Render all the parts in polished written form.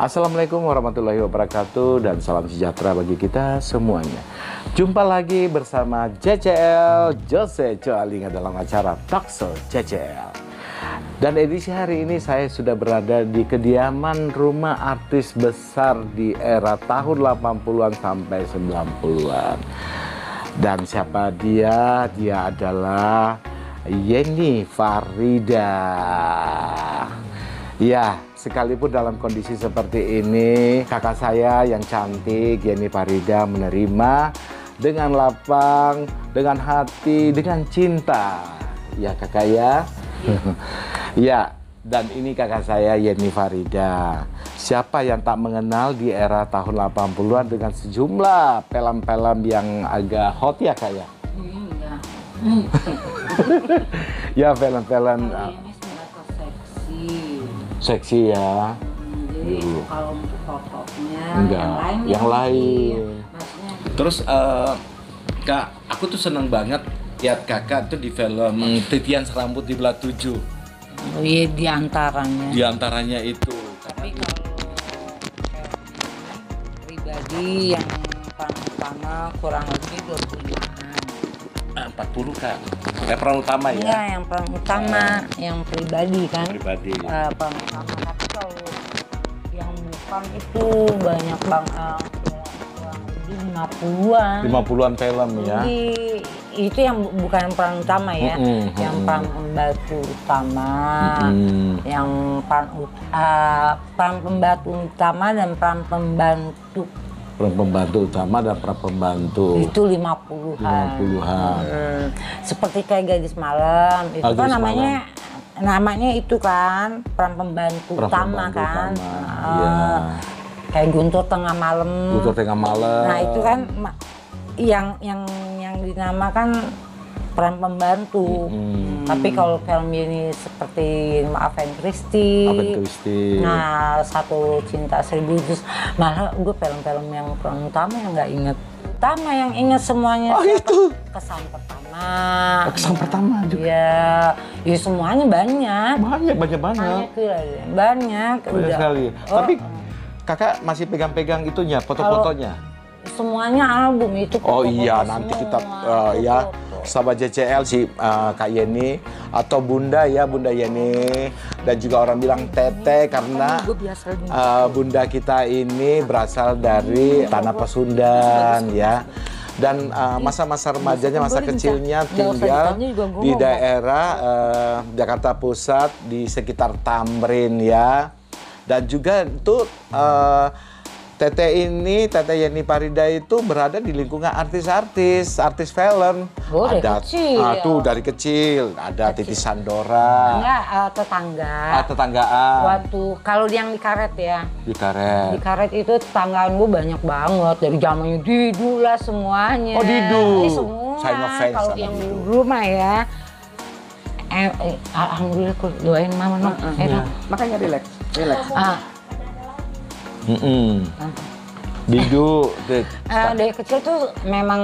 Assalamualaikum warahmatullahi wabarakatuh dan salam sejahtera bagi kita semuanya. Jumpa lagi bersama JCL, Jose Coalinga dalam acara Talkshow JCL. Dan edisi hari ini saya sudah berada di kediaman rumah artis besar di era tahun 80-an sampai 90-an. Dan siapa dia? Dia adalah Yenny Farida. Ya, sekalipun dalam kondisi seperti ini, kakak saya yang cantik, Yenny Farida, menerima dengan lapang, dengan hati, dengan cinta. Ya kakak ya. Ya, dan ini kakak saya Yenny Farida. Siapa yang tak mengenal di era tahun 80-an dengan sejumlah film-film yang agak hot ya kak ya? Iya. Ya film-film Ini sebenarnya seksi. seksi ya. Jadi kalau untuk fotonya Enggak, yang lain. Maksudnya Terus kak, aku tuh seneng banget lihat kakak tuh di film Titian Serambut di Belah 7. oh iya diantaranya. Di antaranya itu. Tapi kalau pribadi yang paling utama kurang lebih 20-an. 40 kak. Peran utama ya? Enggak, yang paling utama, yang pribadi kan. Pribadi. Paling utama. Tapi kalau yang bukan itu banyak banget. Kurang lebih 50-an. 50-an film ya? Jadi itu yang bukan peran utama ya, yang peran pembantu utama, yang peran pembantu utama dan peran pembantu. Peran pembantu utama dan peran pembantu. Itu 50-an. 50-an. Seperti kayak Gadis Malam, itu kan Gadis namanya itu kan peran pembantu Peran utama pembantu kan. utama, iya. Kayak Guntur Tengah Malam. Guntur Tengah Malam. Nah itu kan yang dinamakan peran pembantu. Tapi kalau film ini seperti Maafin Kristi. Nah, Satu Cinta Seribu Juz. Malah gue film-film yang peran utama yang nggak inget. Utama yang inget semuanya. Oh itu. Kesan Pertama. Kesan Pertama juga. Ya semuanya banyak. Banyak sekali. Tapi kakak masih pegang-pegang itunya, foto-fotonya? Semuanya album itu. Oh iya, foto-foto nanti semua. kita ya sahabat JCL si Kak Yenny atau Bunda ya, Bunda Yenny, dan juga orang bilang Tete karena Bunda kita ini berasal dari Tanah Pasundan ya. Dan masa-masa remajanya, masa kecilnya tinggal di daerah Jakarta Pusat di sekitar Tamrin ya. Dan juga itu Tete Yenny Farida itu berada di lingkungan artis film. Oh, ada kecil. Dari kecil ada Titi Sandora. Enggak, tetangga. Tetanggaan. Waktu kalau yang di karet ya. Di karet. Di karet itu tetanggaan gue banyak banget dari zamannya Didu lah semuanya. Oh Didu. Semua. Saya ngefans kalau sama yang Didu. dulu mah ya. Alhamdulillah aku doain mama no. Makanya relax. Didu, dari kecil tuh memang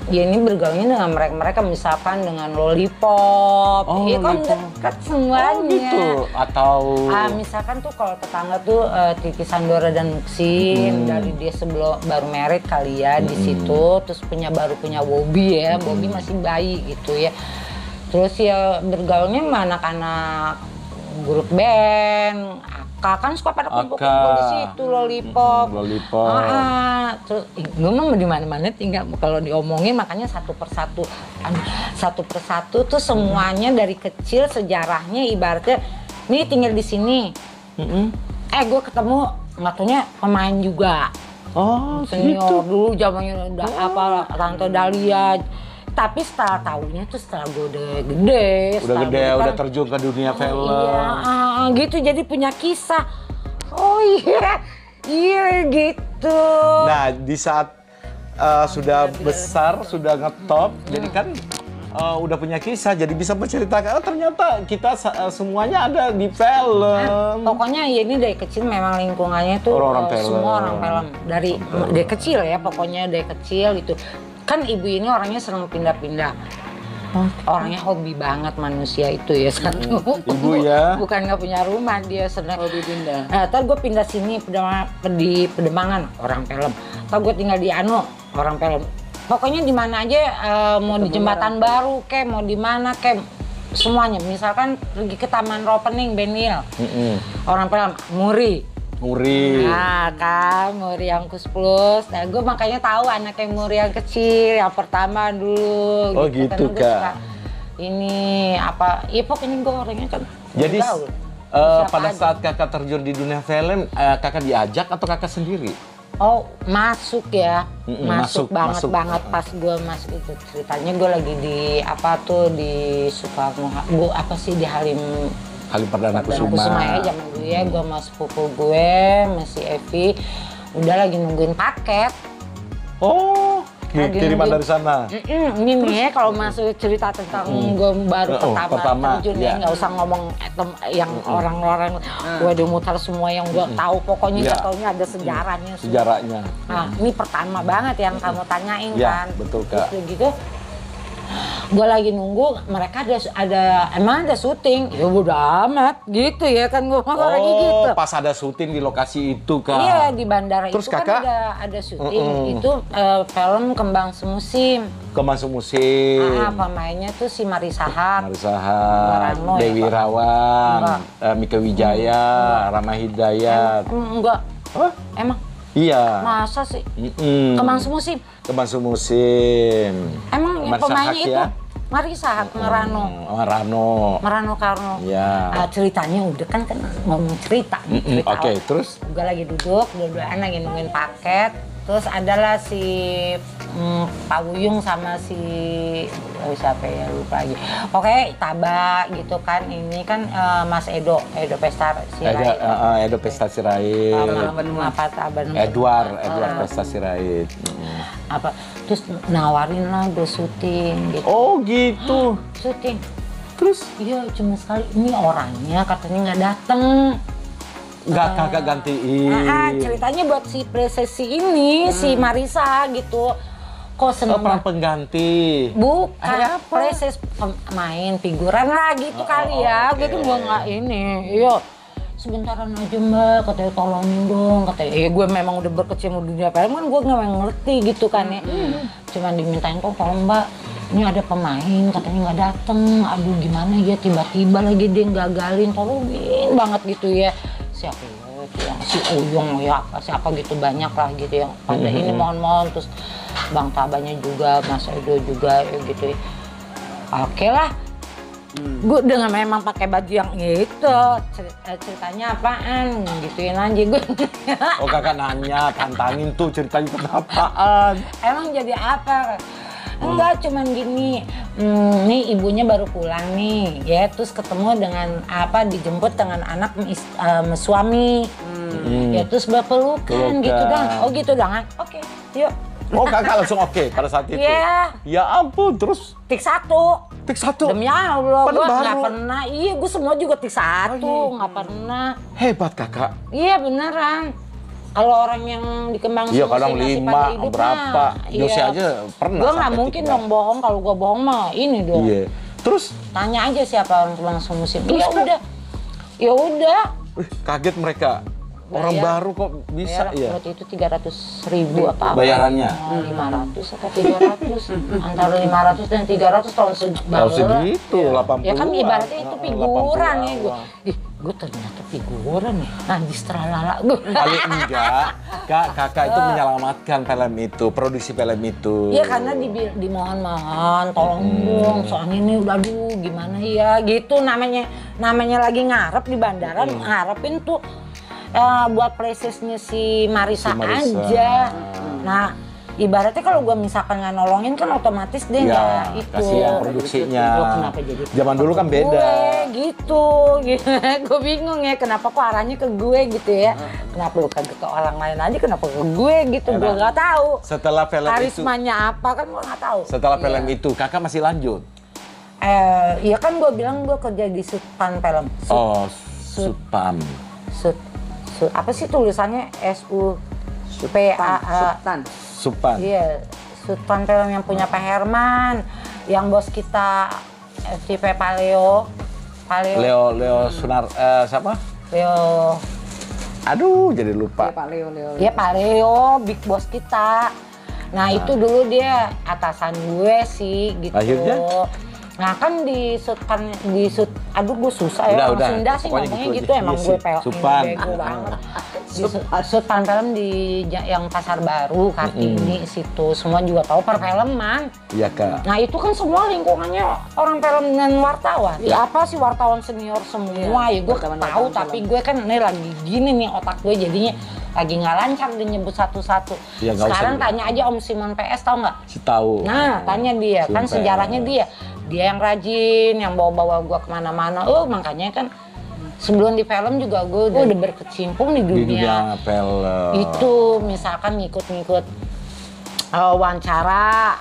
ya ini bergaulnya dengan mereka misalkan dengan Lollipop, kan dekat semuanya. Oh gitu, atau misalkan tuh kalau tetangga tuh Titi Sandora dan Muksin dari dia sebelum baru married kali ya di situ, terus baru punya Bobby ya, Bobby masih bayi gitu ya. Terus ya bergaulnya sama anak-anak grup band. Kan suka pada kumpul-kumpul di situ Lollipop. Terus gue mah di mana-mana tinggal kalau diomongin makanya satu persatu tuh semuanya dari kecil sejarahnya ibaratnya nih tinggal di sini. Gue ketemu nggak taunya pemain juga. Oh senior dulu zamannya Tante Dahlia. Tapi setelah tahunya tuh setelah gue udah gede, udah terjun ke dunia film. Iya, gitu jadi punya kisah. Oh iya gitu. Nah di saat sudah besar, sudah ngetop, jadi kan udah punya kisah, jadi bisa menceritakan ternyata kita semuanya ada di film. Pokoknya ya ini dari kecil memang lingkungannya tuh semua orang film. Dari kecil ya, pokoknya dari kecil itu. Kan ibu ini orangnya sering pindah-pindah. Orangnya hobi banget manusia itu ya satu. Ibu ya. Bukan nggak punya rumah, dia senang. Hobi pindah. Ntar gue pindah sini di Pedemangan, orang film. Ntar gue tinggal di orang film. Pokoknya di mana aja, mau di Jembatan Baru kek, mau di mana kek, semuanya. Misalkan pergi ke Taman Ropening, Benil, orang film, Muri. Nah kan, Muri yang Kus Plus. Nah gue makanya tahu anaknya Muri yang kecil, yang pertama dulu. Oh gitu Kak. Ini apa, ya pokoknya gue orangnya kan. Jadi pada saat kakak terjun di dunia film, kakak diajak atau kakak sendiri? Oh masuk ya, masuk banget masuk. Pas gue masuk itu ceritanya gue lagi di apa tuh di Soekarno, apa sih di Halim Perdana Kusuma ya zaman dulu ya, gue sama sepupu gue, masih Evi, udah lagi nungguin paket. Oh, kiriman dari sana. Ini nih kalau masuk cerita tentang gue baru pertama terjun ya, nggak usah ngomong yang orang-orang gue udah muter semua yang gue tahu, pokoknya taunya ada sejarahnya. Sejarahnya. Nah ini pertama banget yang kamu tanyain kan. Betul Kak. Gitu. Gue lagi nunggu, mereka emang ada syuting, ya udah amat gitu ya kan, gue lagi gitu. Pas ada syuting di lokasi itu Kak? Iya di bandara. Terus itu kakak? Kan ada syuting, itu film Kembang Semusim. Kembang Semusim. Pemainnya tuh si Marisa Haque, Dewi Rawan, Mika Wijaya, Rama Hidayat. Enggak. Emang? Iya. Masa sih? Kembang Semusim. Kembang Semusim. Emang pemainnya itu ya? Marisa Haque, Merano Karno. Ya. Ceritanya udah kan ngomong cerita. Oke, terus? Gue lagi dua-duaan lagi nungguin paket. Terus adalah si Pak Wuyung sama si siapa ya lupa lagi. Oke, Taba gitu kan. Ini kan Mas Edo Pesta Sirait. Edo Pesta Sirait. Edward Pesta Sirait. Apa terus nawarin lah gue syuting gitu. Oh gitu. Syuting. Terus? Iya cuma sekali. Ini orangnya katanya nggak dateng. Nggak kakak gantiin. Ceritanya buat si presesi ini, si Marisa gitu. Kok seneng peran pengganti? Bukan, preses main figuran lah gitu kali ya. Gitu gue nggak ini. Iya, sebentaran aja Mbak, katanya tolongin dong. Katanya, gue memang udah berkecimpung di dunia film kan, gue nggak ngerti gitu kan ya. Cuman dimintain kok tolong Mbak, ini ada pemain katanya nggak dateng. Aduh gimana ya, tiba-tiba lagi dia gagalin, tolongin banget gitu ya. Siapa ya, si Uyung ya siapa gitu, banyak lah gitu yang pada ini mohon-mohon. Terus Bang Tabanya juga, Mas Edo juga ya gitu ya. Oke lah, gue dengan memang pakai baju yang itu, ceritanya apaan gituin aja gue. Oh kakak nanya, tantangin tuh ceritanya kenapaan? Emang jadi apa? Enggak, cuman gini, nih ibunya baru pulang nih, ya terus ketemu dengan dijemput dengan anak suami, ya terus berpelukan gitu dong. Oh gitu dong, oke, yuk. Oh kakak langsung oke pada saat itu? Iya. Ya ampun, terus? Tik 1. Demi Allah, gue nggak pernah, iya gue semua juga tik 1, nggak pernah. Hebat kakak. Iya beneran. Kalau orang yang di Kembang Semusim iya kadang 5, berapa, Yosi aja pernah. Gue nggak mungkin dong bohong, kalau gue bohong mah ini dong. Iya. Terus? Tanya aja siapa orang Kembang Semusim. Ya udah. Kaget mereka. Orang baru kok bisa ya? Waktu itu 300.000 apa? Bayarannya? 500 atau 300. Antara 500 dan 300 tahun segitu, 80. Ya kan ibaratnya itu figuran ya. Gue ternyata figuran ya. Najis teralala. Paling enggak, kakak itu menyelamatkan film itu, produksi film itu. Iya karena dimohon-mohon, tolong dong. Soalnya ini udah gimana ya gitu, namanya lagi ngarep di bandara, ngarepin tuh buat presesnya si Marisa aja. Nah, ibaratnya kalau gue misalkan nggak nolongin kan otomatis dia nggak itu. Kasihan produksinya. Kenapa jadi zaman dulu kan beda. Gitu. Gue bingung ya kenapa kok arahnya ke gue gitu ya. Kenapa bukan ke orang lain aja, kenapa ke gue gitu. Gue nggak tahu. Setelah film karismanya apa kan gue nggak tahu. Setelah film itu kakak masih lanjut? Iya kan gue bilang gue kerja di Sutpan Film. Sutpan. Apa sih tulisannya Sutpan. Sutpan. Iya, Sutpan Film yang punya Pak Herman. Yang bos kita FTP Paleo. Leo Sunar siapa? Leo. Aduh, jadi lupa. Dia Pak Leo, big boss kita. Nah, itu dulu dia atasan gue sih gitu. Akhirnya? Nah kan aduh gue susah ya, orang Sunda sih ngomongnya gitu, emang gue bego banget. Di Sutpan Film di yang Pasar Baru, Kartini situ, semua juga tahu perfilman. Iya Kak. Nah itu kan semua lingkungannya orang film dan wartawan. Ya apa sih wartawan senior semua, ya gue tahu, tapi gue kan ini lagi gini nih otak gue jadinya lagi nggak lancar dia nyebut satu-satu. Ya, sekarang tanya aja Om Simon PS, tahu nggak? Tahu. Nah tanya dia, kan sejarahnya dia yang rajin, yang bawa-bawa gue kemana-mana. Makanya kan sebelum di film juga gue udah berkecimpung di dunia film. Itu misalkan ngikut-ngikut wawancara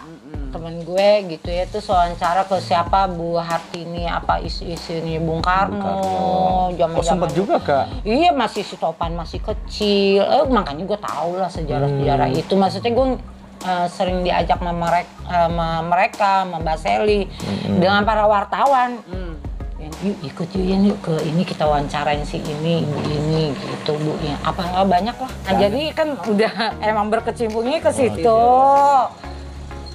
temen gue gitu ya, terus wawancara ke siapa, Bu Hartini, apa isi-isinya Bung Karno. Sempet juga Kak? Iya, masih si Topan masih kecil, makanya gue tahu lah sejarah-sejarah itu. Maksudnya gue sering diajak sama mereka, sama Mbak Seli, dengan para wartawan. Yuk ikut yuk ke ini, kita wawancarain si ini, ibu ini gitu, Bu. Ya, apa banyak lah. Nah, jadi kan udah emang berkecimpungnya ke situ.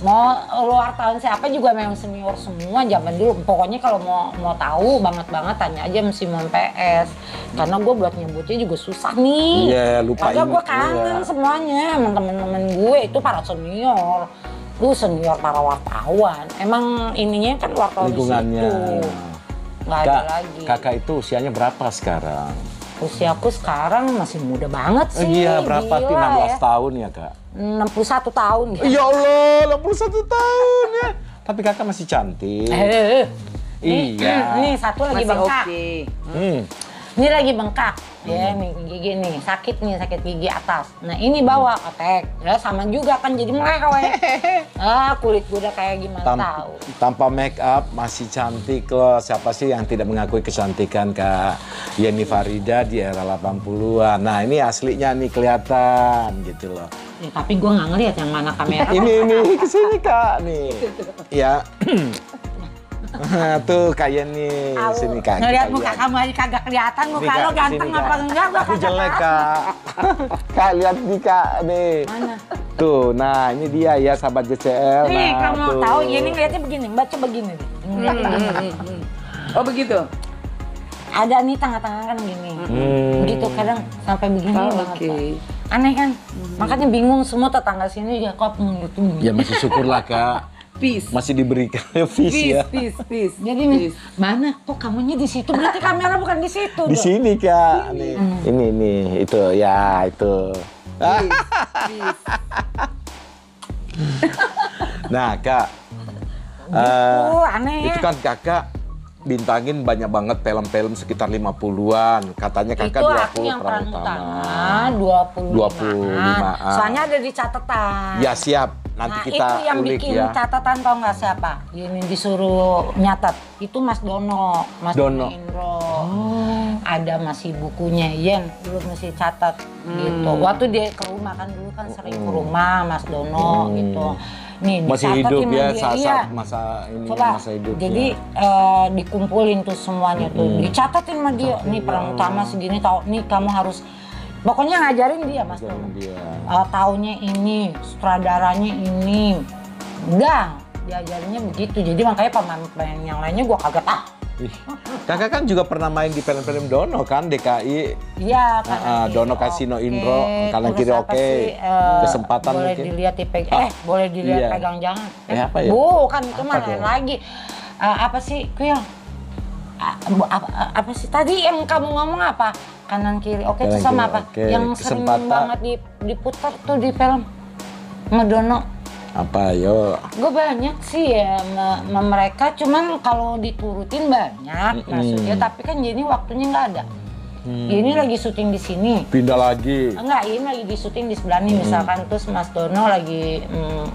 Mau wartawan siapa juga memang senior semua zaman dulu. Pokoknya kalau mau tahu banget tanya aja Simon PS. Karena gue buat nyebutnya juga susah nih. Iya, lupa. Karena gue kangen semuanya, emang temen-temen gue itu para senior. Lu senior para wartawan. Emang ininya kan wartawan lingkungannya. Di situ. Nggak ada lagi. Kakak itu usianya berapa sekarang? Usiaku sekarang masih muda banget sih. Iya, berapa? 16 tahun ya Kak? 61 tahun. Ya Allah, 61 tahun ya. Tapi kakak masih cantik. Iya. Nih satu lagi masih bengkak. Ini lagi bengkak. Ya, nih gigi nih, sakit gigi atas. Nah, ini bawa otek. Ya sama juga kan jadi meleweh. Kulit gue udah kayak gimana tahu. Tanpa make up masih cantik loh. Siapa sih yang tidak mengakui kecantikan Kak Yeni Farida di era 80-an. Nah, ini aslinya nih kelihatan gitu loh. Ya, tapi gue nggak ngeliat yang mana kamera. Ini kesini Kak nih. Ya. Tuh Kak Yeni, sini Kak. Ngeliat muka kamu aja kagak kelihatan, muka lo ganteng apa enggak? Gue kagak jelek Kak. Kak lihat nih Kak nih. Mana? Tuh, nah ini dia ya sahabat JCL. Nih kamu tahu, Yeni ngeliatnya begini, baca begini. Oh begitu? Ada nih tengah-tengah kan gini. Begitu kadang sampai begini banget. Aneh kan? Makanya bingung semua tetangga sini ya kok gitu. Ya masih syukurlah Kak. Peace. Masih diberikan peace ya. Peace. Jadi mana? Kok kamunya di situ? Berarti kamera bukan di situ. Di sini Kak. Nih. Ini itu ya itu. Peace. Nah Kak. Aneh ya. Itu kan Kakak bintangin banyak banget film-film sekitar 50-an. Katanya Kakak itu 20 yang peran utama. 25. Soalnya ada di catatan. Ya siap. Nanti kita itu yang ulik bikin ya. catatan tau nggak siapa? Ini disuruh nyatet. Itu Mas Dono, Mas Dono Indro. Ada masih bukunya, Yen. Dulu mesti catat gitu. Waktu dia ke rumah kan dulu kan sering ke rumah Mas Dono gitu. Nih, masih hidup ya saat iya. masa ini. Coba, masa hidup. jadi dikumpulin tuh semuanya tuh, dicatatin sama dia. Nih peran utama segini, tahu nih kamu harus. Pokoknya ngajarin dia Mas Dono. Tahunnya ini, sutradaranya ini. Udah, diajarinnya begitu. Jadi makanya pemain yang lainnya gua kaget Kakak kan juga pernah main di film-film Dono kan, DKI. Iya, kan. Dono Kasino Indro, kanan kiri oke. Kesempatan boleh mungkin. dilihat boleh dilihat pegang jangan. Apa ya? Bukan, itu mah lain lagi. Apa sih, Kuil? Apa sih tadi yang kamu ngomong apa? Kanan kiri oke, itu sama apa? Yang sering banget diputar tuh di film Ngedono. Apa yo? Gue banyak sih ya mereka, cuman kalau diturutin banyak maksudnya, tapi kan jadi waktunya nggak ada. Ini lagi syuting di sini. Pindah lagi. Enggak, ini lagi di syuting di sebelah nih misalkan, terus Mas Dono lagi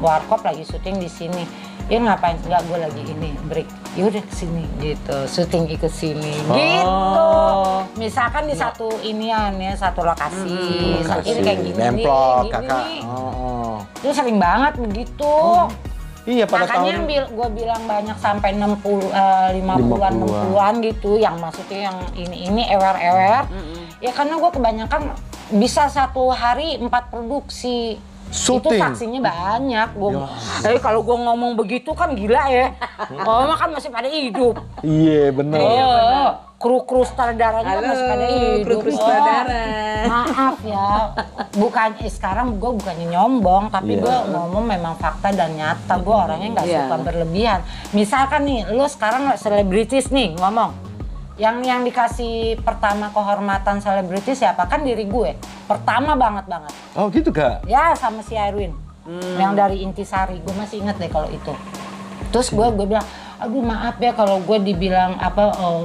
warkop lagi syuting di sini. Ya ngapain? Enggak, gue lagi ini break. Ya udah kesini gitu, syuting ikut sini gitu. Misalkan di satu inian ya, satu lokasi. Ini kayak gini Nemplok, nih, Kakak. Itu sering banget begitu. Iya pada makanya tahun. gue bilang banyak sampai 50-an 60-an gitu, yang maksudnya yang ini ewer-ewer. Ya karena gue kebanyakan bisa satu hari 4 produksi. Syuting. Itu saksinya banyak. Tapi kalau gue ngomong begitu kan gila ya. Oh kan masih pada hidup. Iya bener. Kru-kru sutradaranya masih pada hidup. Kru sutradara. Maaf ya. Bukan sekarang gue bukannya nyombong, tapi gue ngomong memang fakta dan nyata. Gue orangnya nggak suka berlebihan. Misalkan nih, lo sekarang selebritis nih ngomong. Yang dikasih pertama kehormatan selebritis siapa? Kan diri gue. Pertama banget. Oh gitu Kak? Ya sama si Erwin. Yang dari Intisari. Gue masih inget deh kalau itu. Terus gue bilang, aduh maaf ya kalau gue dibilang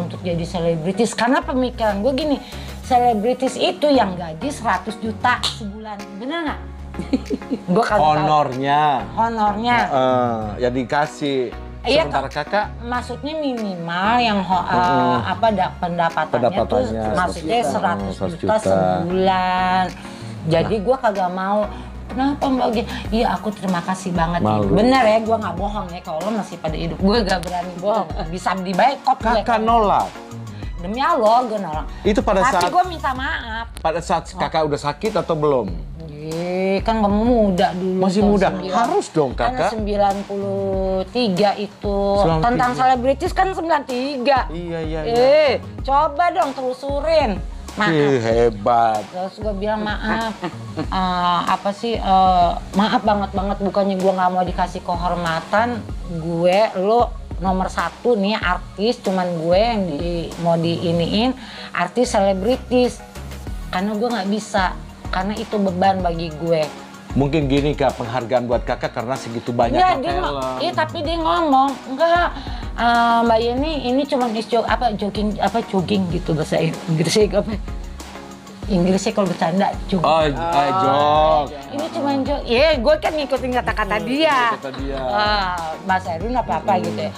untuk jadi selebritis. Karena pemikiran gue gini, selebritis itu yang gaji 100 juta sebulan. Bener nggak? Gue Honornya. Ya dikasih. Sementara Kakak? Maksudnya minimal yang pendapatannya tuh maksudnya 100 juta sebulan. Jadi gue kagak mau. Kenapa Mbak Gen? Iya aku terima kasih banget. Bener ya, gue nggak bohong ya. Kalau lo masih pada hidup, gue gak berani bohong. Bisa dibayar. Kakak nolak? Demi Allah gue nolak. Itu pada saat. Tapi gue minta maaf. Pada saat kakak udah sakit atau belum? Kan kamu muda dulu. Masih muda? Harus dong kakak. Kan 93 itu. Tentang selebritis kan 93. Iya. Coba dong telusurin. Maaf. Hebat. Terus gue bilang maaf. Maaf banget. Bukannya gue gak mau dikasih kehormatan. Lo nomor 1 nih artis. Cuman gue yang mau diiniin. Artis selebritis. Karena gue gak bisa. Karena itu beban bagi gue. Mungkin gini Kak, penghargaan buat kakak karena segitu banyak film. Iya tapi dia ngomong, enggak Mbak Yeni ini cuma jogging gitu bahasa Inggrisnya apa? Inggrisnya kalau bercanda jogging. Jog. Ini cuma jog. Iya, gue kan ngikutin kata-kata dia. Bahasa Erwin apa gitu ya.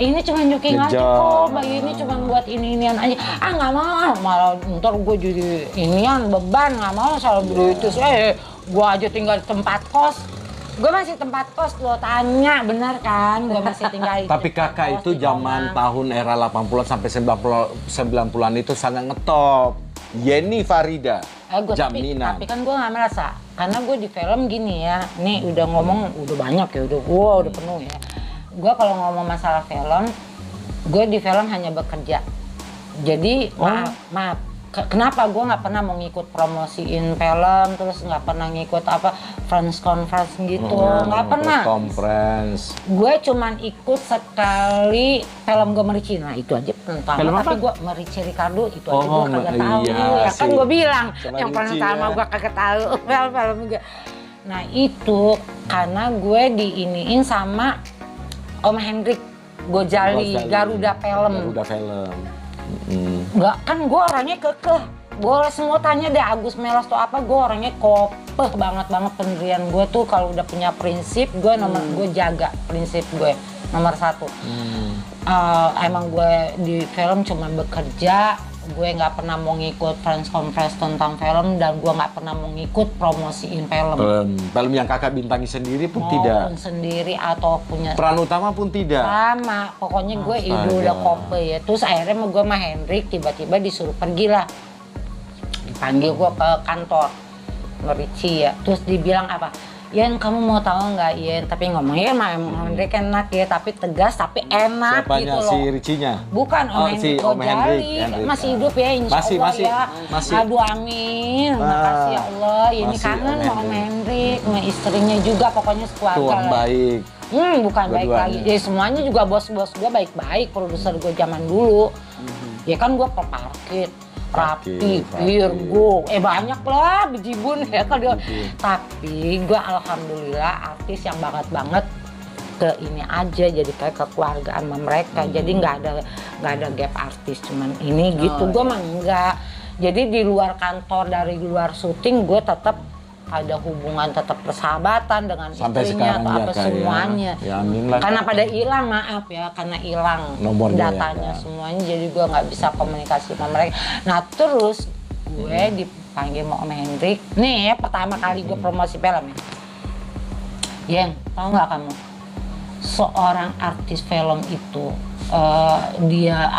Ini cuma jogging aja kok, Mbak ini cuma buat ini-inian aja. Nggak mau, malah ntar gue jadi inian beban, nggak mau selebritis. Gue aja tinggal di tempat kos. Gue masih tempat kos, lo tanya, bener kan? Gue masih tinggal di Tapi kakak itu zaman tahun era 80-an sampai 90-an itu sangat ngetop. Yeni Farida, jaminan. Tapi kan gue nggak merasa, karena gue di film gini ya. Nih udah ngomong, udah banyak ya, udah penuh ya. Gue kalau ngomong masalah film, gue di film hanya bekerja. Jadi maaf, kenapa gue nggak pernah mau ngikut promosiin film, terus nggak pernah ngikut friends conference gitu, nggak pernah. Conference. Gue cuman ikut sekali film gue Merici, nah itu aja tentang. Tapi gue Merici Ricardo itu aja gue kagak tahu. Ya kan gue bilang yang pertama gue kagak tahu film gue. Nah itu karena gue diiniin sama Om Hendrik Gojali, Garuda Film. Enggak, kan gue orangnya kekeh. Boleh semua tanya deh Agus Melas tuh apa, gue orangnya kopeh banget pendirian gue tuh kalau udah punya prinsip, gue gue jaga prinsip gue nomor 1. Emang gue di film cuma bekerja, gue nggak pernah mau ngikut press conference tentang film dan gue nggak pernah mau ngikut promosiin film. Film yang kakak bintangi sendiri pun tidak. Sendiri atau punya peran utama pun tidak. Sama, pokoknya gue udah kope ya. Terus akhirnya gue sama Hendrik tiba-tiba disuruh pergi lah. Dipanggil gue ke kantor Merici ya. Terus dibilang apa? Yen, kamu mau tahu nggak Yen? Tapi ngomongnya Hendrik enak ya, tapi tegas tapi enak. Siapanya, gitu loh. si Ricinya? Bukan, Om Hendrik. Masih hidup ya, insya Allah ya. Aduh amin, makasih ya Allah. Ini kangen sama Om Hendrik, sama istrinya juga, pokoknya sekeluarga. Tuh orang baik. Bukan baik lagi. Ya semuanya juga bos-bos gue baik-baik, produser gue zaman dulu. Ya kan gue peparkit. Rapi, Virgo, banyak lah bejibun ya kalau tapi gue alhamdulillah artis yang banget ke ini aja, jadi kayak kekeluargaan sama mereka, jadi nggak ada gap artis cuman ini gitu. Gue mah enggak, jadi di luar kantor, dari luar syuting gue tetap ada hubungan, tetap persahabatan dengan sampai istrinya atau apa semuanya. Ya, amin lah. Karena pada hilang, maaf ya, karena hilang nomornya datanya semuanya, jadi gue nggak bisa komunikasi sama mereka. Nah terus gue dipanggil sama Om Hendrik. Nih ya pertama kali gue promosi film ya. Yen, tau nggak kamu? seorang artis film itu dia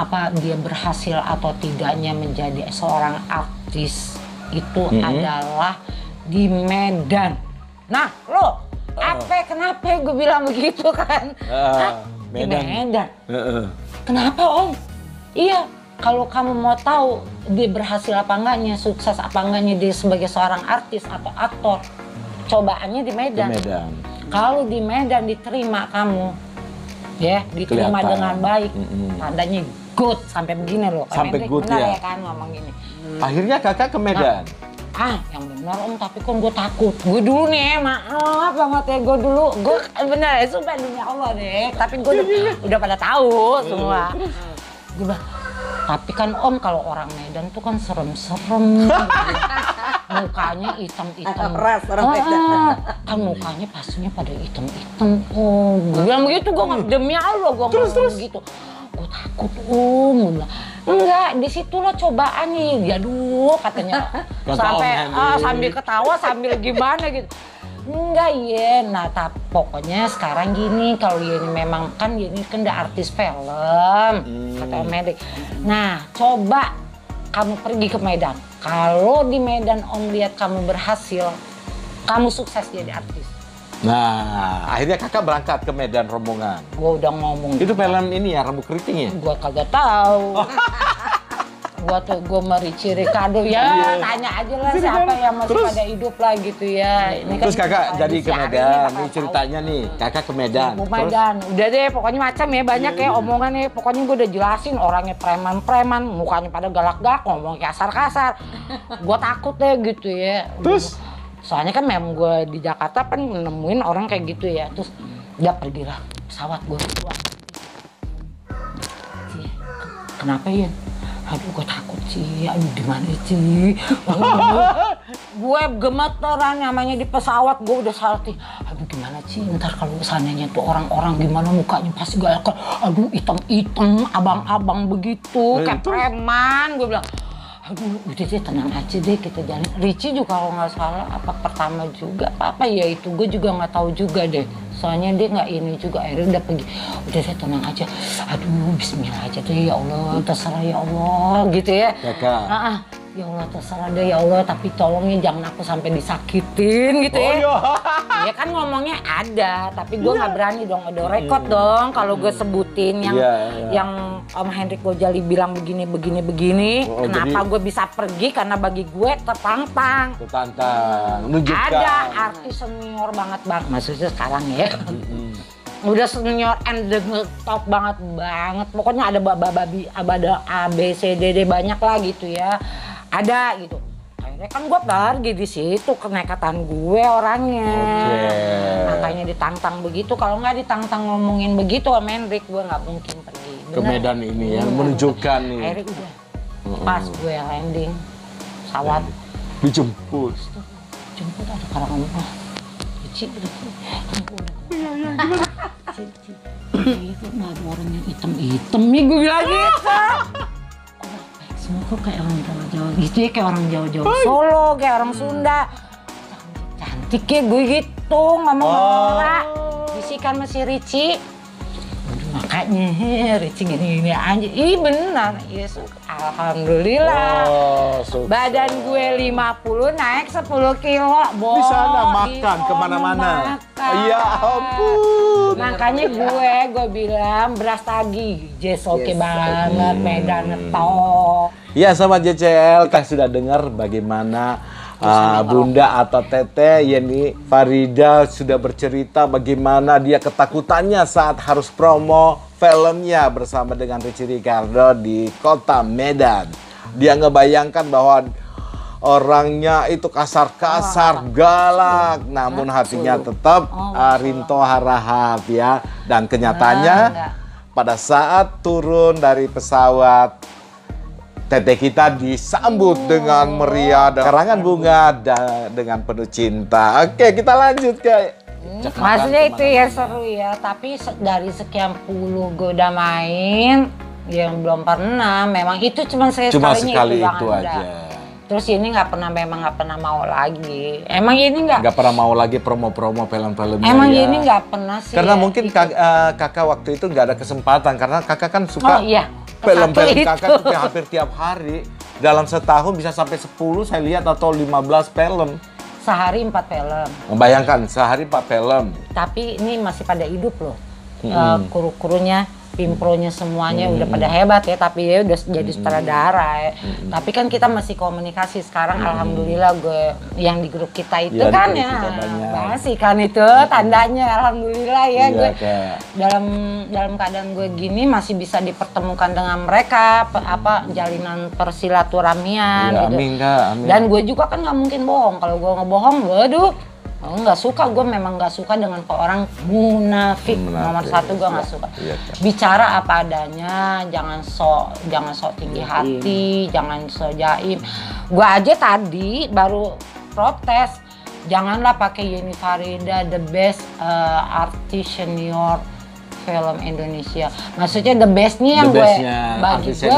berhasil atau tidaknya menjadi seorang artis itu adalah di Medan. Nah, lo kenapa gue bilang begitu kan? Di Medan. Kenapa Om? Iya, kalau kamu mau tahu dia berhasil apa enggaknya, sukses apa enggaknya dia sebagai seorang artis atau aktor, cobaannya di Medan. Kalau di Medan diterima kamu, ya diterima dengan baik, tandanya good sampai begini loh. Sampai good benar ya kan ngomong gini. Akhirnya kakak ke Medan. Yang benar Om, tapi kan gue takut. Gue dulu nih, maaf banget ya, gue bener ya, sumpah demi Allah deh. Tapi gue udah pada tahu semua. Gue bilang, tapi kan Om kalau orang Medan tuh kan serem-serem. Mukanya hitam-hitam. Keras orang Medan. Kan mukanya pastinya pada hitam-hitam Om. Gue bilang begitu, demi Allah gue ngomong begitu. Gue takut Om, gue bilang. Enggak, di situ lo cobaannya. Aduh, katanya. Sambil ketawa, sambil gimana gitu. Enggak ya, nah pokoknya sekarang gini, kalau ini memang kan ini kan udah artis film, kata Medan. Nah, coba kamu pergi ke Medan. Kalau di Medan Om lihat kamu berhasil, kamu sukses jadi artis. Nah, akhirnya kakak berangkat ke Medan rombongan. Gue udah ngomong. Itu film ini ya, Rambut Keriting ya? Gue kagak tahu. Gue Rici Ricardo ya, tanya aja lah siapa yang masih pada hidup lah gitu ya. Ini Terus kan kakak jadi ke Medan, ini tahu. ceritanya nih, kakak ke Medan. Ke Medan, udah deh pokoknya macam ya, banyak ya omongannya. Pokoknya gue udah jelasin orangnya preman-preman, mukanya pada galak-galak, ngomong kasar-kasar. Gue takut deh gitu ya. Terus? Soalnya kan memang gue di Jakarta kan nemuin orang kayak gitu ya. Terus dia pergilah pesawat gue keluar. Kenapa ya? Aduh gue takut sih, aduh gimana sih. Gue gemetaran namanya di pesawat, gue udah salting. Aduh gimana sih, ntar kalau seandainya tuh orang-orang gimana mukanya pasti galak. Aduh hitam-hitam, abang-abang begitu, kayak preman. Gue bilang, aduh udah deh tenang aja deh kita jalan. Rici juga kalau nggak salah apa pertama juga apa ya itu gue juga nggak tahu juga deh. Soalnya dia nggak ini juga, akhirnya udah pergi. Udah deh tenang aja. Aduh bismillah aja deh ya Allah, terserah ya Allah gitu ya. Ya Allah terserah deh ya Allah, tapi tolongnya jangan aku sampai disakitin gitu ya. Ya kan ngomongnya ada, tapi gue nggak berani dong, ada rekod dong kalau gue sebutin yang Om Hendrik Gojali bilang begini. Kenapa gue bisa pergi, karena bagi gue tertantang. Menunjukkan. Ada artis senior banget maksudnya sekarang ya. Udah senior and the top banget. Pokoknya ada ada A, B, C, D, D banyak lah gitu ya. Ada gitu. Akhirnya kan gue pergi di situ, kenekatan gue orangnya. Makanya ditantang begitu. Kalau nggak ditantang ngomongin begitu sama Hendrik, gue nggak mungkin pergi. Bener? Ke Medan ini ya, menunjukkan nih. Akhirnya udah pas gue landing pesawat. Dijemput. Jemput ada karangan rumah. Cici. Itu nggak ada orang yang hitam-hitam nih, gue bilang gitu. Semua kok kayak orang Jawa-Jawa gitu ya, kayak orang Jawa-Jawa Solo, kayak orang Sunda. Cantik ya gue gitu, ngomong norak. Bisikan masih Rici. Makanya Rici gini-gini aja. Ih benar, yes. Alhamdulillah. Badan gue 50 naik 10 kilo. Bisa Anda makan kemana-mana. Ya ampun. Makanya gue bilang beras tagi. Oke banget, Medan ngetop. Ya sobat JCL, kan sudah dengar bagaimana Bunda atau Teteh Yeni Farida sudah bercerita bagaimana dia ketakutannya saat harus promo filmnya bersama dengan Rici Ricardo di kota Medan. Dia ngebayangkan bahwa orangnya itu kasar-kasar, galak, namun hatinya tetap rinto harahap ya. Dan kenyataannya pada saat turun dari pesawat, Teteh kita disambut dengan meriah dan karangan bunga dengan penuh cinta. Oke, kita lanjut ke maksudnya itu ya seru ya, tapi dari sekian puluh gue udah main, yang belum pernah, memang itu cuma sekalinya sekali itu aja. Terus ini memang nggak pernah mau lagi. Emang ini nggak pernah mau lagi promo-promo film-filmnya. Emang ya. ini nggak pernah sih. Karena mungkin kakak waktu itu nggak ada kesempatan karena kakak kan suka film-film kakak itu hampir tiap hari. Dalam setahun bisa sampai 10 saya lihat atau 15 film. Sehari 4 film. Membayangkan sehari 4 film. Tapi ini masih pada hidup loh. Kru-krunya, Pimpronya semuanya udah pada hebat ya, tapi ya udah jadi sutradara ya. Tapi kan kita masih komunikasi sekarang, alhamdulillah gue yang di grup kita itu ya, kan ya masih kan itu tandanya alhamdulillah ya, gue dalam keadaan gue gini masih bisa dipertemukan dengan mereka, jalinan persilaturahmian gitu. Amin, amin. Dan gue juga kan nggak mungkin bohong, kalau gue ngebohong, waduh. Nggak suka, gue memang nggak suka dengan orang munafik. Nomor satu gue nggak suka. Bicara apa adanya, jangan sok tinggi hati, jangan sok jaim. Gue aja tadi baru protes, janganlah pakai Yeni Farida the best artist senior film Indonesia. Maksudnya the bestnya yang bagi gue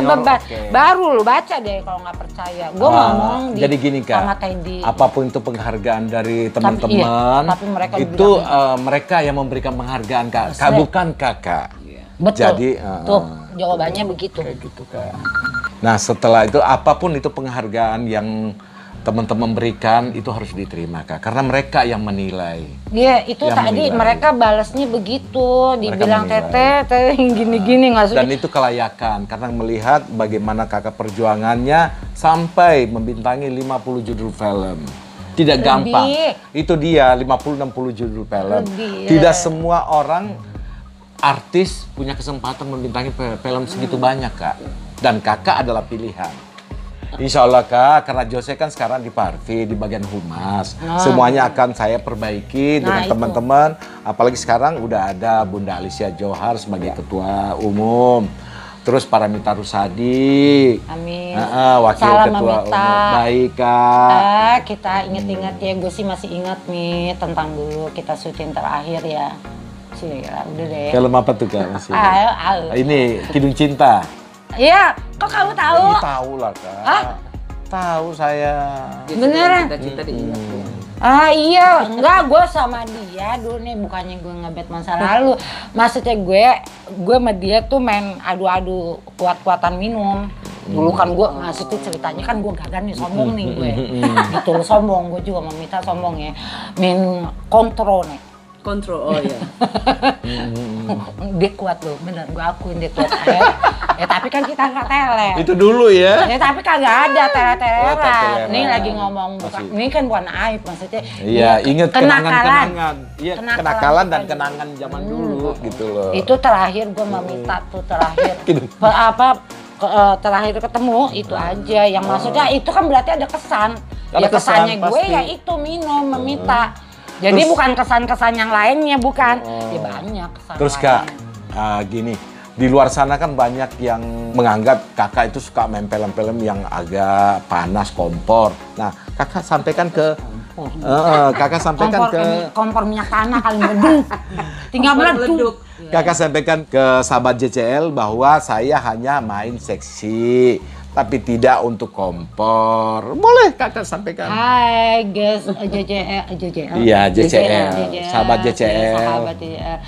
baru lu baca deh kalau nggak percaya. Gue ngomong jadi gini Kak, sama Teddy. Apapun itu penghargaan dari teman-teman, itu mereka yang memberikan penghargaan Kak, bukan Kakak. Betul. Jadi tuh jawabannya begitu. Kayak gitu Kak. Nah setelah itu apapun itu penghargaan yang teman-teman berikan itu harus diterima Kak, karena mereka yang menilai. Iya, itu tadi mereka balasnya begitu, dibilang teteh gini-gini nggak suka. Dan itu kelayakan, karena melihat bagaimana Kakak perjuangannya sampai membintangi 50 judul film. Tidak gampang. Itu dia 50-60 judul film. Tidak semua orang artis punya kesempatan membintangi film segitu banyak Kak. Dan Kakak adalah pilihan. Insya Allah Kak, karena Jose kan sekarang di Parvi, di bagian humas. Semuanya akan saya perbaiki dengan teman-teman. Apalagi sekarang udah ada Bunda Alicia Johar sebagai ketua umum. Terus Paramita Rusadi. Amin. Wakil ketua umum. Baik Kak. Kita inget-inget ya, gue sih masih ingat nih tentang dulu kita syuting terakhir ya. Udah deh. Film apa tuh Kak masih? Ini Kidung Cinta. Iya, kok kamu tahu? Ini tahu lah Kak. Tahu saya. Beneran? Cita-cita diingat ya. Iya, enggak, gue sama dia dulu nih, bukannya gue ngebet masa lalu. Maksudnya gue sama dia tuh main adu-adu kuat-kuatan minum. Dulu kan gue ngasih tuh ceritanya kan gue gagal nih, sombong nih gue. Gitu loh, sombong, gue juga meminta sombong ya. Main kontrol nih. Kontrol, oh iya. Dia kuat loh, bener, gue akuin dia kuat. Ya tapi kan kita nggak tele. Itu dulu ya. Ya tapi kagak ada tele-teleran. Nih lagi ngomong bukan, ini kan bukan aib maksudnya. Iya, inget kenangan-kenangan. Iya, kenakalan dan kenangan zaman dulu gitu loh. Itu terakhir gue meminta tuh terakhir. Terakhir ketemu itu aja. Yang maksudnya itu kan berarti ada kesan. Ya kesannya gue ya itu minum, meminta. Jadi bukan kesan-kesan yang lainnya, bukan. Ya banyak kesan. Terus Kak, gini, di luar sana kan banyak yang menganggap Kakak itu suka main film-film yang agak panas, kompor. Nah, Kakak sampaikan ke kompor minyak tanah kali meleduk. Tinggal meleduk. Kakak sampaikan ke sahabat JCL bahwa saya hanya main seksi, tapi tidak untuk kompor. Boleh Kakak sampaikan. Hai guys, JCL. Iya, JCL. Sahabat JCL. Sahabat JCL.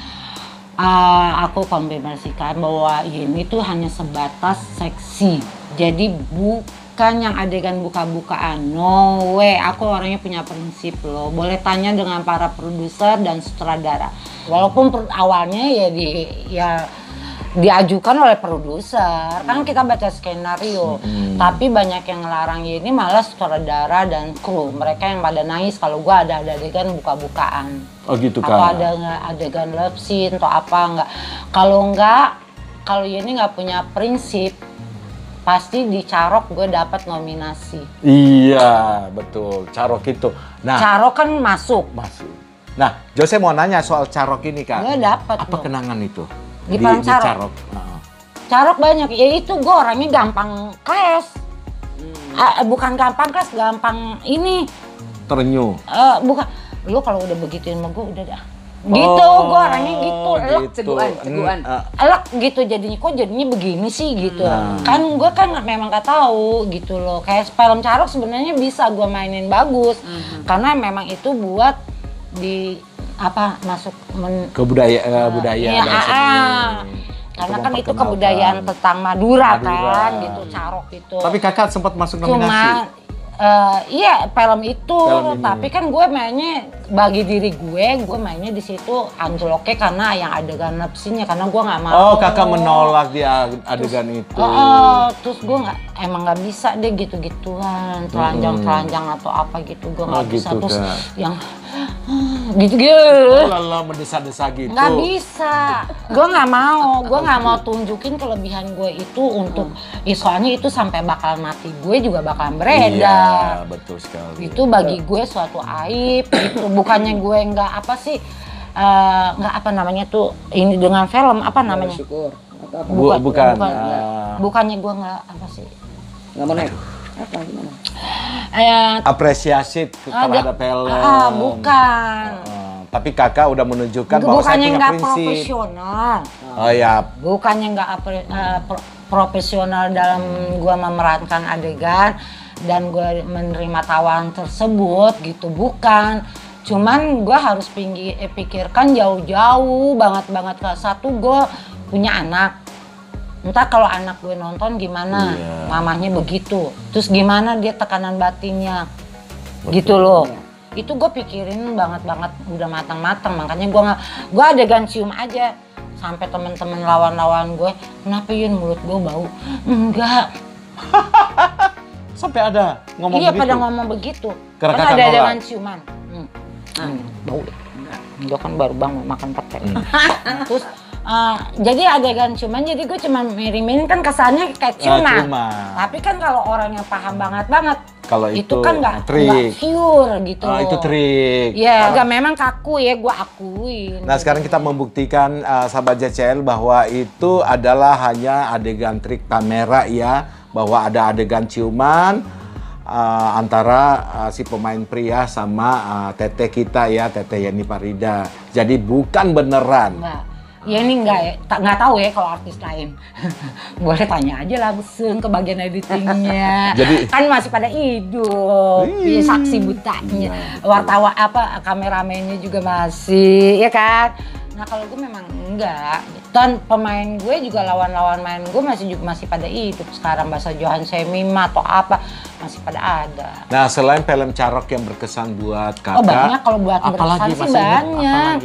Aku konfirmasikan bahwa ini tuh hanya sebatas seksi. Jadi bukan yang adegan buka-bukaan. No way. Aku orangnya punya prinsip loh. Boleh tanya dengan para produser dan sutradara. Walaupun awalnya ya diajukan oleh produser, kan kita baca skenario, tapi banyak yang ngelarang ini malah sutradara dan kru, mereka yang pada nangis kalau gua ada adegan buka-bukaan. Oh gitu Kak. Atau ada adegan love scene atau apa enggak. Kalau ini nggak punya prinsip, pasti di Carok gue dapat nominasi. Iya betul, Carok itu. Nah, Carok kan masuk. Nah, Jose mau nanya soal Carok ini Kak. Gue dapat. Apa kenangan itu? Di Carok. Carok banyak, ya itu gue orangnya gampang crash. Bukan gampang crash, gampang ini. Terenyuh. Bukan, lu kalau udah begituin sama gue udah dah. Gitu, gue orangnya gitu, elek, ceguan. elek gitu jadinya, kok jadinya begini sih gitu. Kan gue kan memang gak tahu gitu loh, kayak film carok sebenarnya bisa gue mainin bagus, karena memang itu buat di apa masuk ke budaya iya, dan seni. Karena kan itu kebudayaan tentang Madura kan gitu, carok itu. Tapi kakak sempat masuk nominasi. Cuma iya film itu, tapi kan gue mainnya bagi diri gue mainnya di situ anjloknya karena yang adegan nepsinya, karena gue nggak mau. Oh, kakak menolak di adegan itu. Terus gue emang nggak bisa deh gitu-gituan, telanjang atau apa gitu, gue nggak bisa. Gitu, terus Kak. yang gitu-gitu. Lala mendesa-desa gitu. Nggak bisa, gue nggak mau tunjukin kelebihan gue itu untuk, soalnya itu sampai bakal mati gue juga bakalan beredar. Iya, betul sekali. Itu bagi gue suatu aib gitu, bukannya gue nggak apa sih, nggak apa namanya tuh, ini dengan film apa namanya? Syukur. Bukannya gue nggak apa sih? Nggak mau naik. Apa gimana? Apresiasi terhadap film. Bukan. Tapi kakak udah menunjukkan bahwa saya punya nggak prinsip. Profesional. Oh ya. Bukannya nggak profesional dalam gue memerankan adegan dan gue menerima tawaran tersebut gitu, bukan. Cuman gue harus pikirkan jauh-jauh banget ke satu, gue punya anak. Entah kalau anak gue nonton gimana, mamahnya begitu. Terus gimana dia tekanan batinnya, gitu loh. Itu gue pikirin banget, udah matang-matang. Makanya gue adegan cium aja. Sampai temen-temen lawan-lawan gue, kenapa Yun mulut gue bau? Enggak. Sampai ada ngomong begitu? Iya, pada ngomong begitu. Karena kan kakak ada nolak. adegan ciuman. Bau deh. Gue kan baru bangun makan pete. Terus jadi adegan ciuman, jadi gue cuma miring-miring kan kesannya kayak ciuman. Tapi kan kalau orang yang paham banget, kalau itu kan nggak pure gitu. Itu trik. Ya, nggak, memang kaku ya, gue akuin. Nah, sekarang kita membuktikan sahabat JCL bahwa itu adalah hanya adegan trik kamera ya, bahwa ada adegan ciuman antara si pemain pria sama teteh kita ya, Teteh Yeni Farida. Jadi bukan beneran. Enggak. Ya ini nggak tahu ya kalau artis lain. Boleh tanya aja langsung ke bagian editingnya. Jadi kan masih pada hidup, ya, saksi butanya, wartawan kameramennya juga masih, ya kan. Nah kalau gue memang enggak. Dan pemain gue juga lawan-lawan main gue masih pada hidup sekarang, bahasa Johan Semima atau apa masih pada ada. Nah selain film Carok yang berkesan buat kakak, banyak. Kalau buat berkesan sih banyak.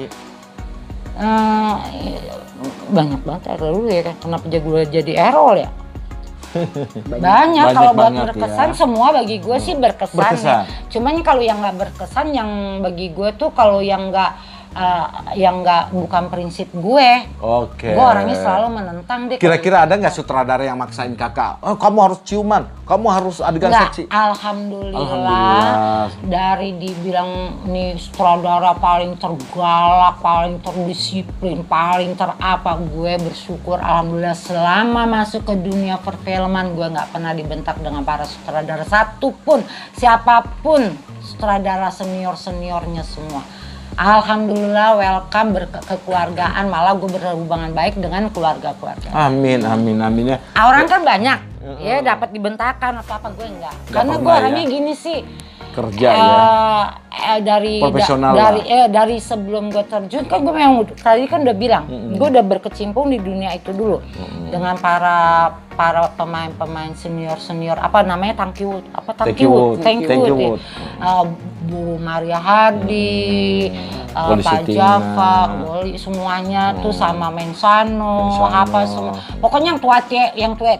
Banyak banget dulu ya, kenapa gue jadi Errol ya? banyak kalau buat berkesan ya. Semua bagi gue sih berkesan. Ya. Cuman kalau yang nggak berkesan, yang bagi gue tuh kalau yang nggak bukan prinsip gue. Oke. Gue orangnya selalu menentang deh. Kira-kira ada nggak sutradara yang maksain kakak? Oh, kamu harus ciuman, kamu harus adegan seksi. Alhamdulillah. Dari dibilang nih sutradara paling tergalak, paling terdisiplin, paling terapa, gue bersyukur alhamdulillah selama masuk ke dunia perfilman gue nggak pernah dibentak dengan para sutradara satupun, siapapun sutradara seniornya semua. Alhamdulillah, welcome, berkekeluargaan, malah gue berhubungan baik dengan keluarga-keluarga. Amin ya. Orang kan banyak, ya dapat dibentakan atau apa, gue enggak. Karena gue orangnya gini sih. Kerja ya. Profesional dari sebelum gue terjun kan gue memang tadi kan udah bilang, gue udah berkecimpung di dunia itu dulu dengan para pemain senior apa namanya, Thank you Bu Maria Hardi, Pak Jaffa, Woli, semuanya tuh sama Mensano, apa semua. Pokoknya yang tua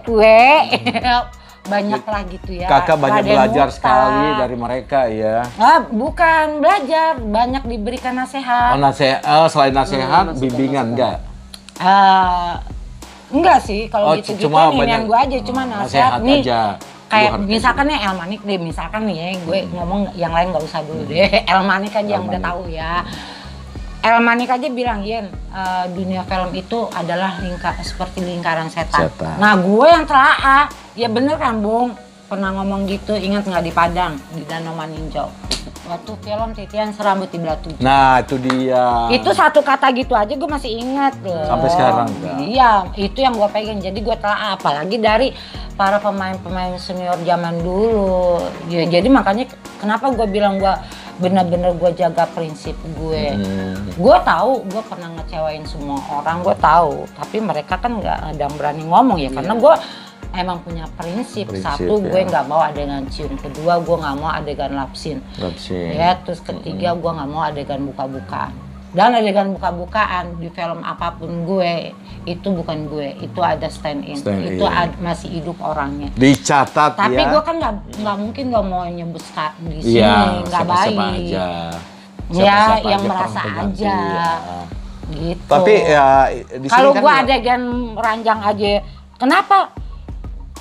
banyak lah gitu ya. Kakak banyak belajar sekali dari mereka ya. Bukan belajar, banyak diberikan nasihat. Selain nasihat, bimbingan enggak? Enggak sih, kalau gitu-gitu inian gue aja, cuma nasihat nih. Aja. Kayak misalkan nih El Manik deh, misalkan nih ya, gue ngomong yang lain nggak usah dulu deh. El Manik aja yang udah tahu ya. El Manik aja bilang, Yen, dunia film itu adalah seperti lingkaran setan. Nah gue yang telaah, ya bener kan Bung? pernah ngomong gitu, ingat nggak di Padang, di Danau Maninjau. Waktu film Titian Serambut di Belah Tujuh. Nah, itu dia. Itu satu kata gitu aja gue masih ingat loh. Sampai sekarang, Kak? Iya, itu yang gue pegang. Jadi gue telah apalagi dari para pemain-pemain senior zaman dulu. Ya, jadi makanya kenapa gue bilang gue benar-benar gue jaga prinsip gue. Gue tahu gue pernah ngecewain semua orang, gue tahu. Tapi mereka kan nggak ada yang berani ngomong ya, karena gue emang punya prinsip. Satu, ya. gue nggak mau adegan cium. Kedua, gue nggak mau adegan lapsin. Ya, terus ketiga, gue nggak mau adegan buka-bukaan. Dan adegan buka-bukaan di film apapun gue, itu bukan gue, itu ada stand in. Itu masih hidup orangnya. Dicatat. Tapi ya. gue kan nggak mungkin nggak mau nyebut di sini, nggak baik. Aja. Ya, Siapa yang aja, merasa pengganti, aja. ya. Gitu. Tapi ya di sini kalau kan gue adegan ranjang aja, kenapa?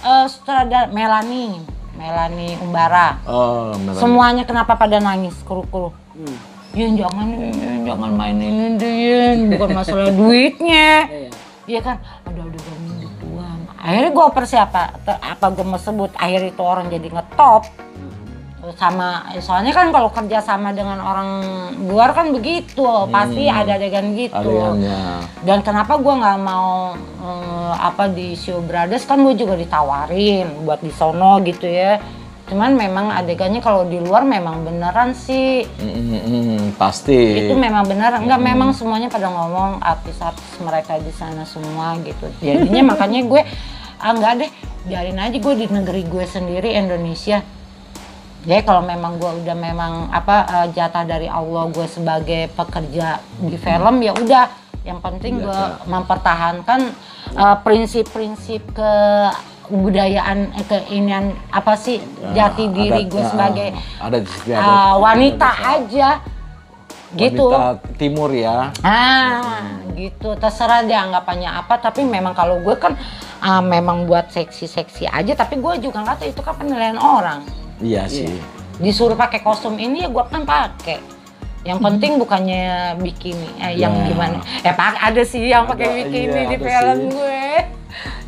Sutradara Melanie Umbara. Oh, semuanya kenapa pada nangis kru-kru? Yin, jangan main ini Din, bukan masalah duitnya. Iya kan, ada adegan dibuang. Akhirnya gue apa gue mau sebut, akhirnya itu orang jadi ngetop. Sama, soalnya kan kalau kerja sama dengan orang luar kan begitu, pasti ada adegan gitu. Adegannya. Dan kenapa gue nggak mau di Show Brothers, kan gue juga ditawarin buat di sono gitu ya. Cuman memang adegannya kalau di luar memang beneran sih. Pasti. Itu memang beneran, enggak memang semuanya pada ngomong artis-artis mereka di sana semua gitu. Jadinya makanya gue enggak deh, biarin aja gue di negeri gue sendiri Indonesia. Ya kalau memang gue udah memang jatah dari Allah gue sebagai pekerja di film, ya udah, yang penting gue mempertahankan prinsip-prinsip kebudayaan, keinian jati diri gue sebagai wanita aja gitu. Wanita timur ya. Gitu, terserah dia anggapannya apa, tapi memang kalau gue kan memang buat seksi-seksi aja, tapi gue juga nggak tahu itu kan penilaian orang. Iya sih. Disuruh pakai kostum ini ya gue kan pakai. Yang penting bukannya bikini, yang gimana? Pak, ada sih yang pakai bikini di film gue.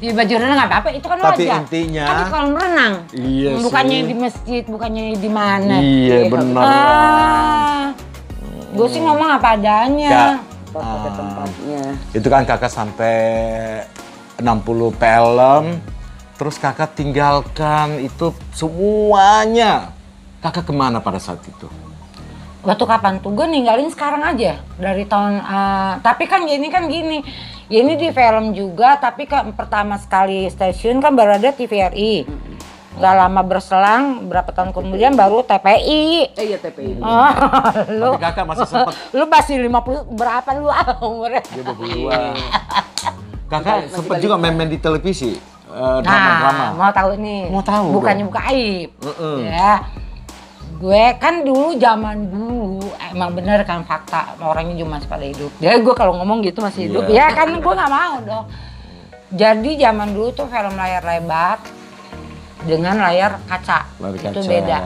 Di baju renang nggak apa-apa, itu kan wajar. Tapi intinya kan di kolam renang. Iya bukannya sih. di masjid, bukannya di mana. Iya benar. Gue sih ngomong apa adanya. Pada tempatnya. Itu kan kakak sampai 60 film. Terus kakak tinggalkan itu semuanya. Kakak kemana pada saat itu? Waktu kapan tuh? Gue ninggalin sekarang aja. Dari tahun, tapi kan ini gini. Ini di film juga, tapi kan pertama sekali stasiun kan baru ada TVRI. Gak lama berselang, berapa tahun kemudian baru TPI. Iya TPI. Lu, tapi kakak masih sempat. Lu masih 50, berapa lu umurnya? Dia 22. Kakak sempat juga main-main di televisi. Drama-drama. Mau tahu nih. Mau tahu. Bukannya buka aib. Ya. Gue kan zaman dulu emang bener kan fakta, orangnya juga masih pada hidup. Ya gue kalau ngomong gitu masih hidup. Ya kan gue nggak mau dong. Jadi zaman dulu tuh film layar lebar dengan layar kaca. Itu beda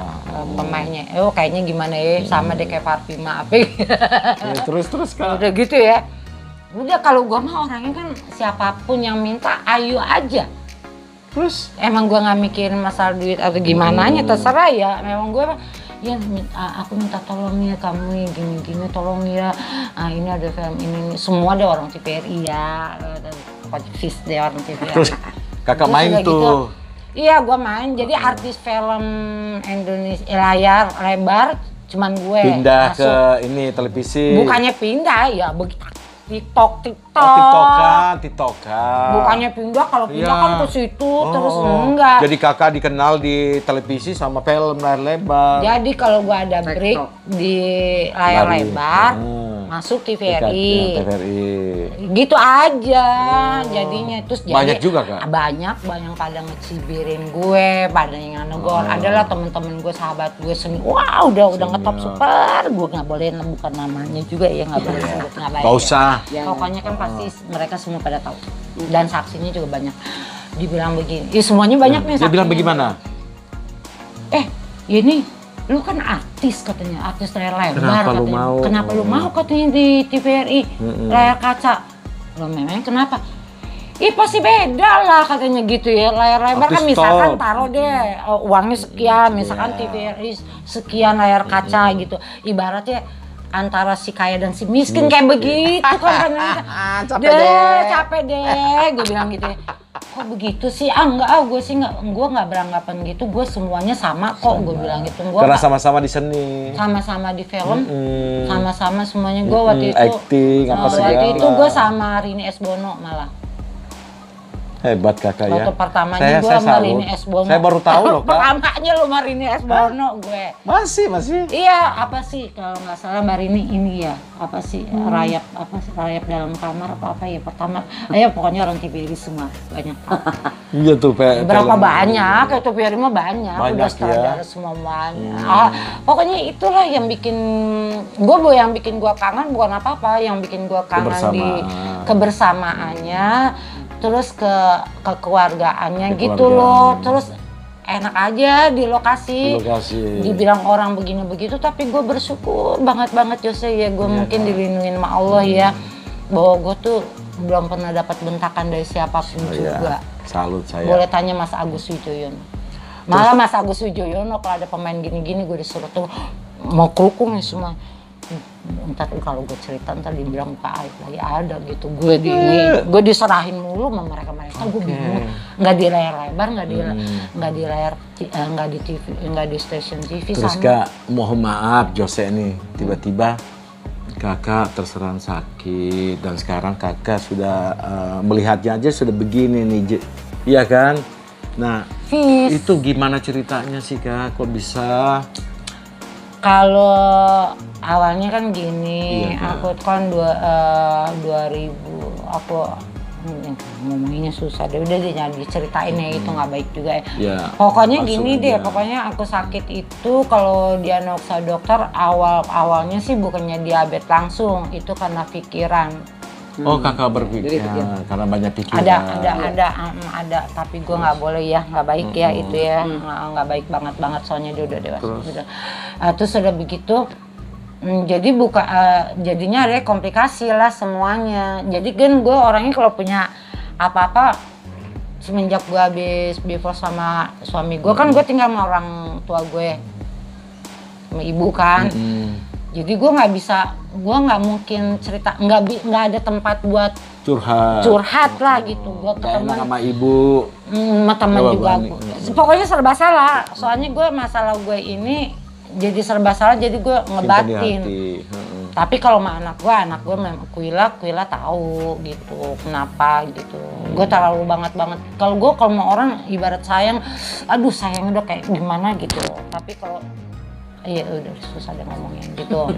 pemainnya. Kayaknya gimana ya, sama deh kayak Fatima apa. Ya, terus kan. Udah gitu ya. Udah kalau gue mah orangnya kan siapapun yang minta ayo aja. Terus emang gue nggak mikirin masalah duit atau gimana nya, terserah ya. Memang gue ya aku minta tolong ya kamu gini-gini, tolong ya. Ini ada film ini semua ada orang TVRI ya. Vis deh orang TVRI. Terus kakak main tuh. Gitu. Iya gue main. Jadi artis film Indonesia layar lebar cuman gue. Pindah masuk. Ke ini televisi. Bukannya pindah ya begitu. TikTok. TikTokan. Bukannya pindah, kalau pindah kan ke situ terus enggak. Jadi kakak dikenal di televisi sama film layar lebar. Jadi kalau gua ada break di layar lebar, masuk TVRI. Gitu aja jadinya. Terus banyak jadi, juga Kak? Banyak pada ngecibirin gue, pada yang negor. Adalah temen-temen gue, sahabat gue seni. Wah udah ngetop super. Gue nggak boleh bukan namanya juga ya, nggak boleh sebut nggak baik. Gak usah. Pokoknya kan pasti mereka semua pada tahu. Dan saksinya juga banyak. Dibilang begini, ya semuanya banyak nih saksinya. Dia bilang bagaimana? Ini lu kan artis katanya, artis layar lebar Kenapa katanya. Lu mau? Kenapa lu mau katanya di TVRI layar kaca? Lo memang kenapa? Ih pasti beda lah katanya gitu ya, layar lebar kan misalkan taruh deh uangnya sekian, misalkan TVRI sekian layar kaca gitu. Ibaratnya antara si kaya dan si miskin kayak begitu kan. Capek deh, gue bilang gitu ya. Kok begitu sih? Enggak, gue nggak beranggapan gitu. Gue semuanya sama kok, gue bilang gitu. Karena sama-sama di seni, sama-sama di film, sama-sama semuanya. Gue waktu itu acting apa segala. Waktu itu gue sama Rini S. Bono malah. Hebat kakak ya. Waktu pertamanya gue sama Rini S. Bono. Saya baru tahu loh kak. Pertamanya lo sama Rini S. Bono gue. Masih. Iya, apa sih kalau nggak salah Mbak Rini ini ya, apa sih rayap dalam kamar apa ya pertama. Ya pokoknya orang TVRI semua banyak. Iya tuh berapa banyak, kayak TVRI mah banyak udah sutradara semuanya. Pokoknya itulah yang bikin gue kangen bukan apa-apa, yang bikin gue kangen di kebersamaannya. Terus ke keluargaannya gitu loh, terus enak aja di lokasi. Dibilang orang begini begitu, tapi gue bersyukur banget Yose ya, gue mungkin dilindungin sama Allah ya, bahwa gue tuh belum pernah dapat bentakan dari siapapun juga. Salut saya. Boleh tanya Mas Agus Wijoyono. Malah Mas Agus Wijoyono kalau ada pemain gini-gini gue disuruh tuh mau kelukung ya semua. Ntar kalau gue cerita ntar dibilang Pak Aib lagi ada gitu, gue diserahin mulu sama mereka gue bingung, nggak di layar lebar, nggak di layar nggak di TV, nggak di stasiun TV. Terus kak mohon maaf Jose nih, tiba-tiba kakak terserang sakit dan sekarang kakak sudah melihatnya aja sudah begini nih, iya kan? Nah itu gimana ceritanya sih kak, kok bisa? Kalau awalnya kan gini, aku kan 2000 aku ngomonginnya susah deh, udah diceritain ya itu nggak baik juga ya. Pokoknya gini deh, pokoknya aku sakit itu kalau diagnosa dokter awalnya sih bukannya diabetes langsung, itu karena pikiran. Oh kakak berpikir karena banyak pikiran. Ada, tapi gue nggak boleh ya, nggak baik ya itu ya, nggak baik banget soalnya dia udah dewasa. Terus udah begitu, jadi jadinya ada komplikasi lah semuanya. Jadi kan gue orangnya kalau punya apa-apa semenjak gue habis divorce sama suami gue kan gue tinggal sama orang tua gue, sama ibu kan. Jadi gue nggak mungkin cerita, nggak ada tempat buat curhat lah gitu. Gue ketemu sama ibu, sama teman juga. Pokoknya serba salah. Soalnya gue masalah gue ini jadi serba salah, jadi gue ngebatin. Tapi kalau sama anak gue memang Kuila tahu gitu kenapa gitu. Gue terlalu banget. Kalau mau orang ibarat sayang, aduh sayang udah kayak gimana gitu. Tapi kalau iya udah susah deh ngomongnya gitu.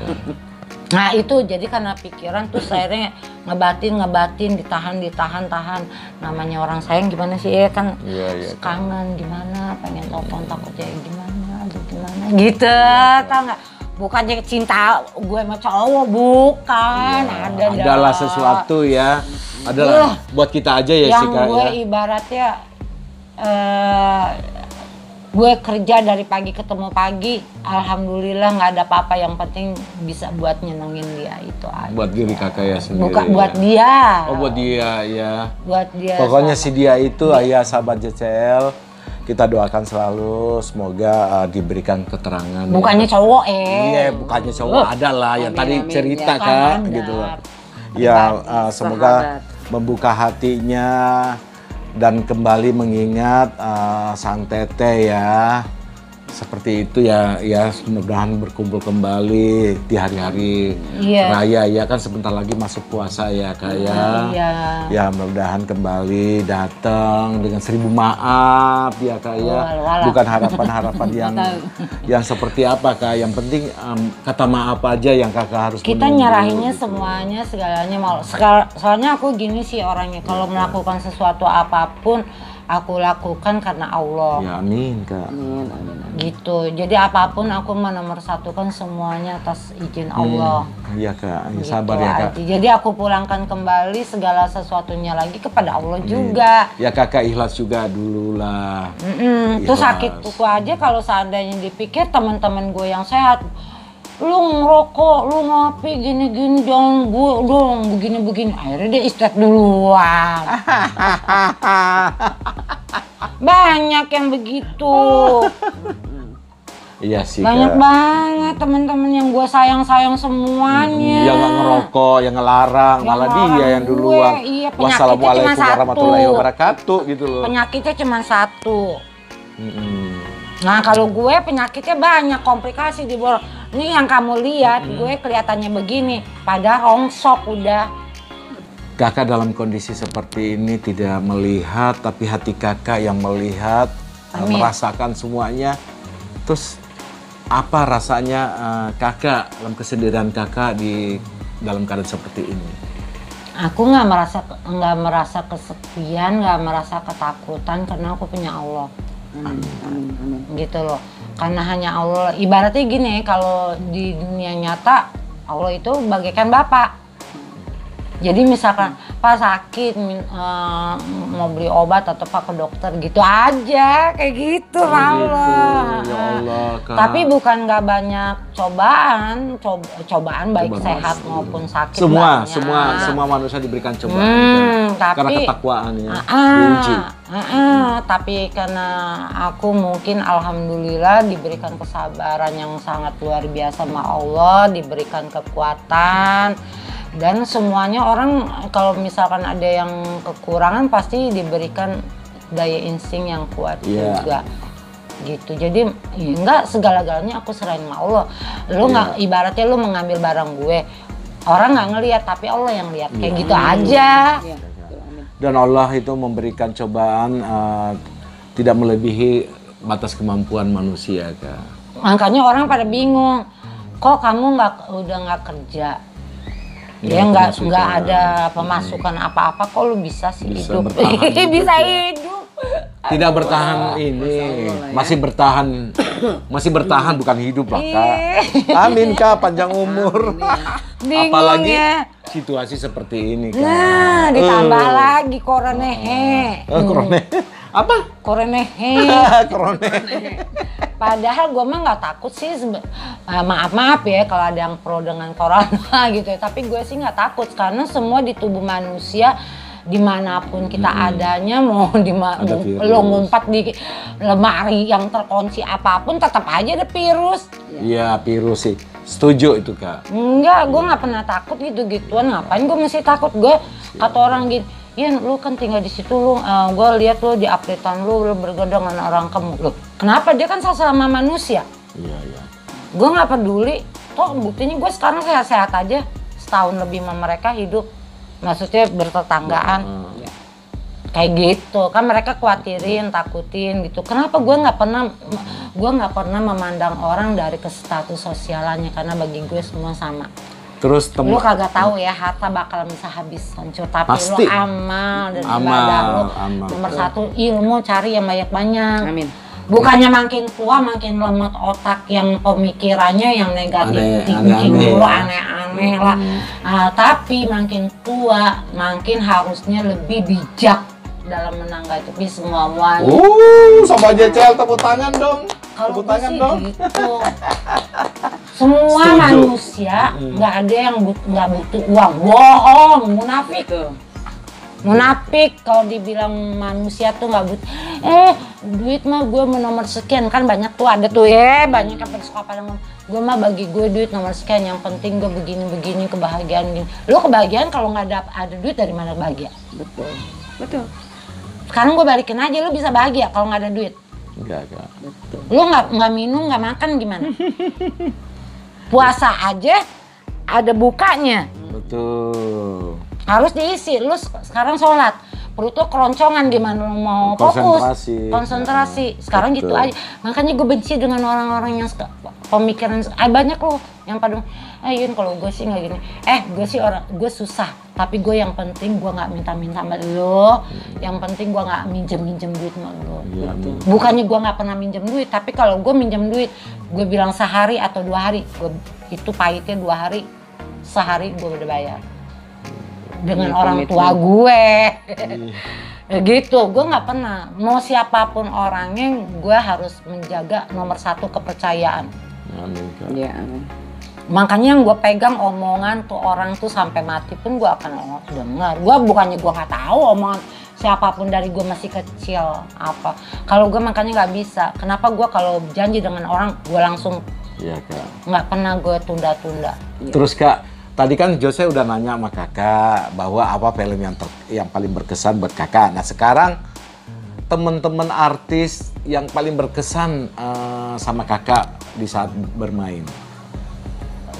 Nah itu jadi karena pikiran tuh akhirnya ngebatin, ditahan. Namanya orang sayang gimana sih ya kan, kangen gimana, pengen telepon takutnya gimana gitu, tau nggak? Bukannya cinta gue sama cowok, bukan. Adalah sesuatu ya, adalah buat kita aja ya sih kak. Yang gue ibaratnya gue kerja dari pagi ketemu pagi, alhamdulillah nggak ada apa-apa, yang penting bisa buat nyenengin dia itu aja. Buat diri kakak ya sendiri. Bukan buat dia. Oh buat dia ya. Buat dia. Pokoknya si dia itu ayah sahabat JCL, kita doakan selalu semoga diberikan keterangan. Bukannya cowok Iya bukannya cowok, ada lah yang tadi cerita kak gitu. Ya semoga membuka hatinya dan kembali mengingat sang teteh ya, seperti itu ya, mudah-mudahan berkumpul kembali di hari-hari raya ya kan, sebentar lagi masuk puasa ya kak ya. Ya mudah-mudahan kembali datang dengan 1000 maaf ya kak ya, bukan harapan-harapan yang seperti apa kak, yang penting kata maaf aja yang kakak harus kita nyerahinnya gitu. Semuanya segalanya mau. Soalnya aku gini sih orangnya, kalau melakukan sesuatu apapun aku lakukan karena Allah. Ya amin kak. Amin. Gitu. Jadi apapun aku menomorsatukan semuanya atas izin Allah. Iya kak. Gitu sabar ya kak. Jadi aku pulangkan kembali segala sesuatunya lagi kepada Allah juga. Ya kakak ikhlas juga dulu lah. Terus sakit kuku aja kalau seandainya dipikir teman-teman gue yang sehat, lu ngerokok, lu ngopi gini-gini, jangan gue dong begini-begini. Akhirnya dia istirahat duluan. Banyak yang begitu. Iya sih. Banyak banget teman-teman yang gue sayang-sayang semuanya. Yang nggak ngerokok, yang ngelarang, malah dia yang duluan. Iya, Wassalamualaikum warahmatullahi wabarakatuh gitu loh. Penyakitnya cuma satu. Nah kalau gue penyakitnya banyak, komplikasi di bawah. Ini yang kamu lihat, gue kelihatannya begini, padahal rongsok udah. Kakak dalam kondisi seperti ini tidak melihat, tapi hati kakak yang melihat, merasakan semuanya. Terus apa rasanya kakak dalam kesendirian kakak di dalam keadaan seperti ini? Aku nggak merasa kesepian, nggak merasa ketakutan karena aku punya Allah. Amin. Gitu loh. Karena hanya Allah, ibaratnya gini, kalau di dunia nyata Allah itu bagaikan bapak. Jadi misalkan Pak sakit mau beli obat atau Pak ke dokter gitu aja, kayak gitu Allah. Ya Allah, Kak. Tapi bukan nggak banyak cobaan baik sehat maupun sakit. Semua manusia diberikan cobaan. Karena ketakwaannya diuji. Tapi karena aku mungkin alhamdulillah diberikan kesabaran yang sangat luar biasa sama Allah, diberikan kekuatan. Dan semuanya orang kalau misalkan ada yang kekurangan pasti diberikan daya insting yang kuat juga gitu. Jadi ya enggak segala-galanya aku serahin sama Allah. Lu nggak ibaratnya lu mengambil barang gue, orang nggak ngelihat tapi Allah yang lihat, kayak gitu aja. Dan Allah itu memberikan cobaan tidak melebihi batas kemampuan manusia, Kak. Makanya orang pada bingung, kok kamu udah nggak kerja? Ya nggak ada pemasukan apa-apa, kok lu bisa sih hidup? Bisa hidup. Tidak bertahan ini, masih bertahan bukan hidup lah, Kak. Amin, Kak, panjang umur. Apalagi situasi seperti ini, Kak. Nah, ditambah lagi koronehe. Apa? Koronehe. Padahal gue mah nggak takut sih, maaf ya kalau ada yang pro dengan corona gitu ya. Tapi gue sih nggak takut karena semua di tubuh manusia dimanapun kita adanya, mau lo ngumpat di lemari yang terkunci apapun tetap aja ada virus. Iya virus sih, setuju itu Kak. Enggak, gue nggak pernah takut gitu-gituan. Ngapain gue mesti takut? Gue kata orang gini, ya lu kan tinggal di situ, lu gue lihat lu di updatean lu bergedang dengan orang kamu. Loh, kenapa? Dia kan sama manusia. Iya. Gue nggak peduli. Toh buktinya gue sekarang sehat-sehat aja. Setahun lebih sama mereka hidup. Maksudnya bertetanggaan. Kayak gitu. Kan mereka khawatirin, takutin gitu. Kenapa gue nggak pernah memandang orang dari ke status sosialannya, karena bagi gue semua sama. Terus lu kagak tahu ya, harta bakal bisa habis hancur, tapi pasti. Lu amal dan ibadah lu nomor satu, ilmu cari yang banyak-banyak. Amin. Bukannya makin tua makin lemot otak, yang pemikirannya yang negatif thinking dulu aneh-aneh lah. Tapi makin tua makin harusnya lebih bijak dalam menanggapi semuanya. Sama JCL tepuk tangan dong. Kalau gue sih gitu. Semua manusia nggak ada yang nggak butuh uang, bohong, munafik. Munafik kalau dibilang manusia tuh nggak butuh. Duit mah gue mau nomor sekian, kan banyak tuh, ada tuh banyak yang suka pada ngomong, gue mah bagi gue duit nomor sekian, yang penting gue begini kebahagiaan gini. Lo kebahagiaan kalau nggak ada duit dari mana bahagia? Betul. Sekarang gue balikin aja, lo bisa bahagia kalau nggak ada duit? Enggak. Lo nggak minum nggak makan gimana? Puasa aja ada bukanya. Betul. Harus diisi. Lu sekarang sholat, perut lu keroncongan, gimana lu mau fokus? Konsentrasi. Sekarang betul. Gitu aja. Makanya gue benci dengan orang-orang yang pemikiran banyak loh yang pada Yun kalau gue sih nggak gini. Gue susah. Tapi gue yang penting gue nggak minta-minta sama lo. Yang penting gue nggak minjem duit sama lo. Ya, bukannya gue nggak pernah minjem duit, tapi kalau gue minjem duit, gue bilang sehari atau 2 hari, itu pahitnya 2 hari, sehari gue udah bayar. Dengan orang tua gue. Gitu, gue nggak pernah. Mau siapapun orangnya, gue harus menjaga nomor 1 kepercayaan. Amin. Iya, amin. Makanya yang gue pegang omongan tuh orang tuh sampai mati pun gue akan dengar. Gue bukannya gue nggak tahu omongan siapapun dari gue masih kecil apa. Kalau gue makanya nggak bisa. Kenapa gue kalau janji dengan orang gue langsung nggak pernah gue tunda-tunda. Terus Kak, tadi kan Jose udah nanya sama Kakak bahwa apa film yang paling berkesan buat Kakak. Nah sekarang teman-teman artis yang paling berkesan sama Kakak di saat bermain.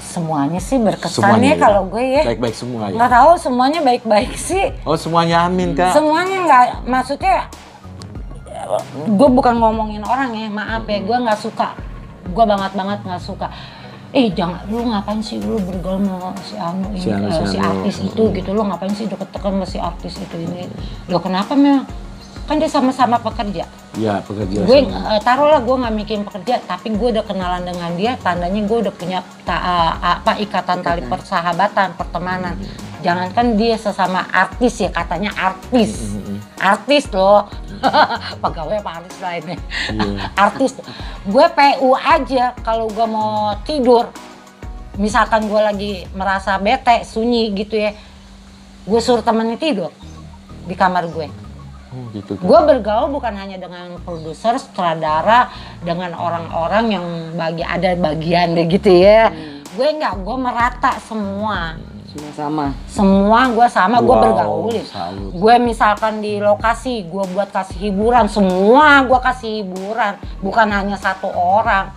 Semuanya sih berkesannya ya, kalau gue ya. Baik-baik semua ya? Nggak tahu semuanya baik-baik sih. Oh semuanya amin Kak? Semuanya nggak, maksudnya gue bukan ngomongin orang ya, maaf ya, gue nggak suka. Gue banget nggak suka. Jangan, lu ngapain sih lu bergaul sama si Anu ini, si artis itu gitu, lu ngapain sih deket-deket sama si artis itu ini. Lo kenapa memang? Kan dia sama-sama pekerja. Iya pekerja. Gue taruhlah gue nggak mikirin pekerja, tapi gue udah kenalan dengan dia, tandanya gue udah punya ikatan tali persahabatan, pertemanan. Jangankan dia sesama artis ya, katanya artis, artis loh, pegawai apa artis lainnya, artis. Gue PU aja kalau gue mau tidur, misalkan gue lagi merasa bete, sunyi gitu ya, gue suruh temennya tidur di kamar gue. Gitu, gue bergaul bukan hanya dengan produser, sutradara, dengan orang-orang yang ada bagian deh gitu ya. Gue enggak, gue merata semua. Semua gue sama, gue bergaul. Gue misalkan di lokasi, gue buat kasih hiburan, semua gue kasih hiburan, bukan hanya satu orang.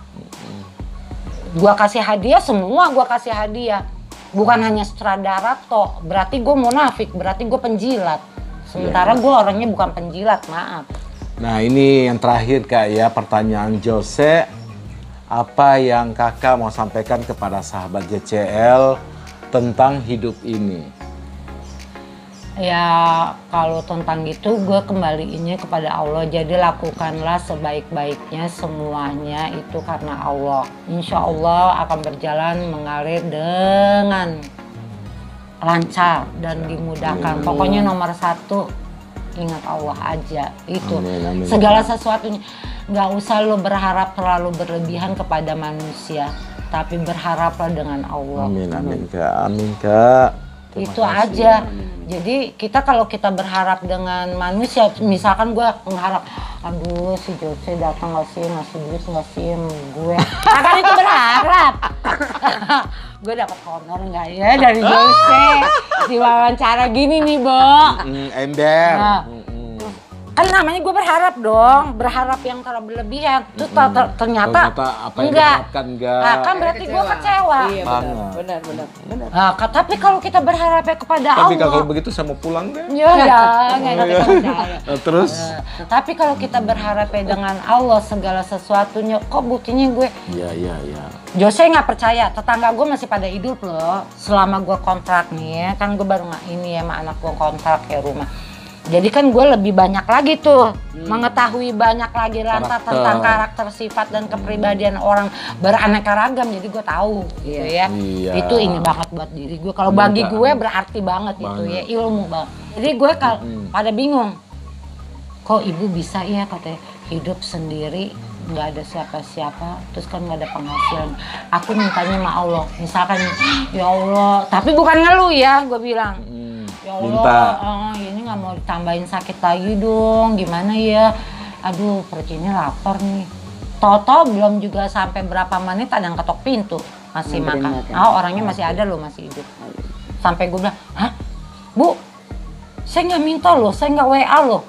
Gue kasih hadiah, semua gue kasih hadiah. Bukan hanya sutradara toh, berarti gue munafik, berarti gue penjilat. Sementara gue orangnya bukan penjilat, maaf. Nah ini yang terakhir Kak ya, pertanyaan Jose. Apa yang Kakak mau sampaikan kepada sahabat JCL tentang hidup ini? Ya kalau tentang itu gue kembaliinnya kepada Allah. Jadi lakukanlah sebaik-baiknya, semuanya itu karena Allah. Insya Allah akan berjalan mengalir dengan lancar dan dimudahkan. Pokoknya nomor satu, ingat Allah aja itu. Amin. Segala sesuatunya. Nggak usah lo berharap terlalu berlebihan kepada manusia, tapi berharaplah dengan Allah. Amin Kak. Itu aja. Jadi kita kalau kita berharap dengan manusia, misalkan gue mengharap, aduh si Jose datang ngasih duit ngasih gue, akan itu berharap. Gue dapat honor nggak ya dari Jose di wawancara gini nih, Bo? Ember. Nah, kan namanya gue berharap dong, berharap yang terlalu berlebihan. Terus ternyata apa yang diharapkan enggak. Nah, kan berarti gue kecewa. Iya benar. Nah, tapi kalau kita berharapnya kepada Allah. Tapi kalau begitu saya mau pulang deh. Ya, nggak percaya. Terus? Tapi kalau kita berharapnya dengan Allah segala sesuatunya, kok buktinya gue? Iya. Jose nggak percaya, tetangga gue masih pada hidup loh. Selama gue kontrak nih, kan gue baru ini ya sama anak gue kontrak ya rumah. Jadi kan gue lebih banyak lagi tuh mengetahui banyak lagi tentang karakter, sifat dan kepribadian orang beraneka ragam. Jadi gue tahu gitu ya. Iya. Itu ini banget buat diri gue. Kalau bagi gue berarti banget itu ya, ilmu banget. Jadi gue pada bingung. Kok ibu bisa ya katanya hidup sendiri, nggak ada siapa-siapa, terus kan nggak ada penghasilan. Aku mintanya sama Allah. Misalkan ya Allah, tapi bukan ngeluh ya, gue bilang. Ya Allah, ini nggak mau ditambahin sakit lagi dong, gimana ya? Aduh, perutnya lapar nih. Toto belum juga sampai berapa menit ada yang ketok pintu, masih makan. Orangnya masih ada loh, masih hidup. Sampai gue bilang, hah? Bu, saya nggak minta loh, saya nggak WA loh.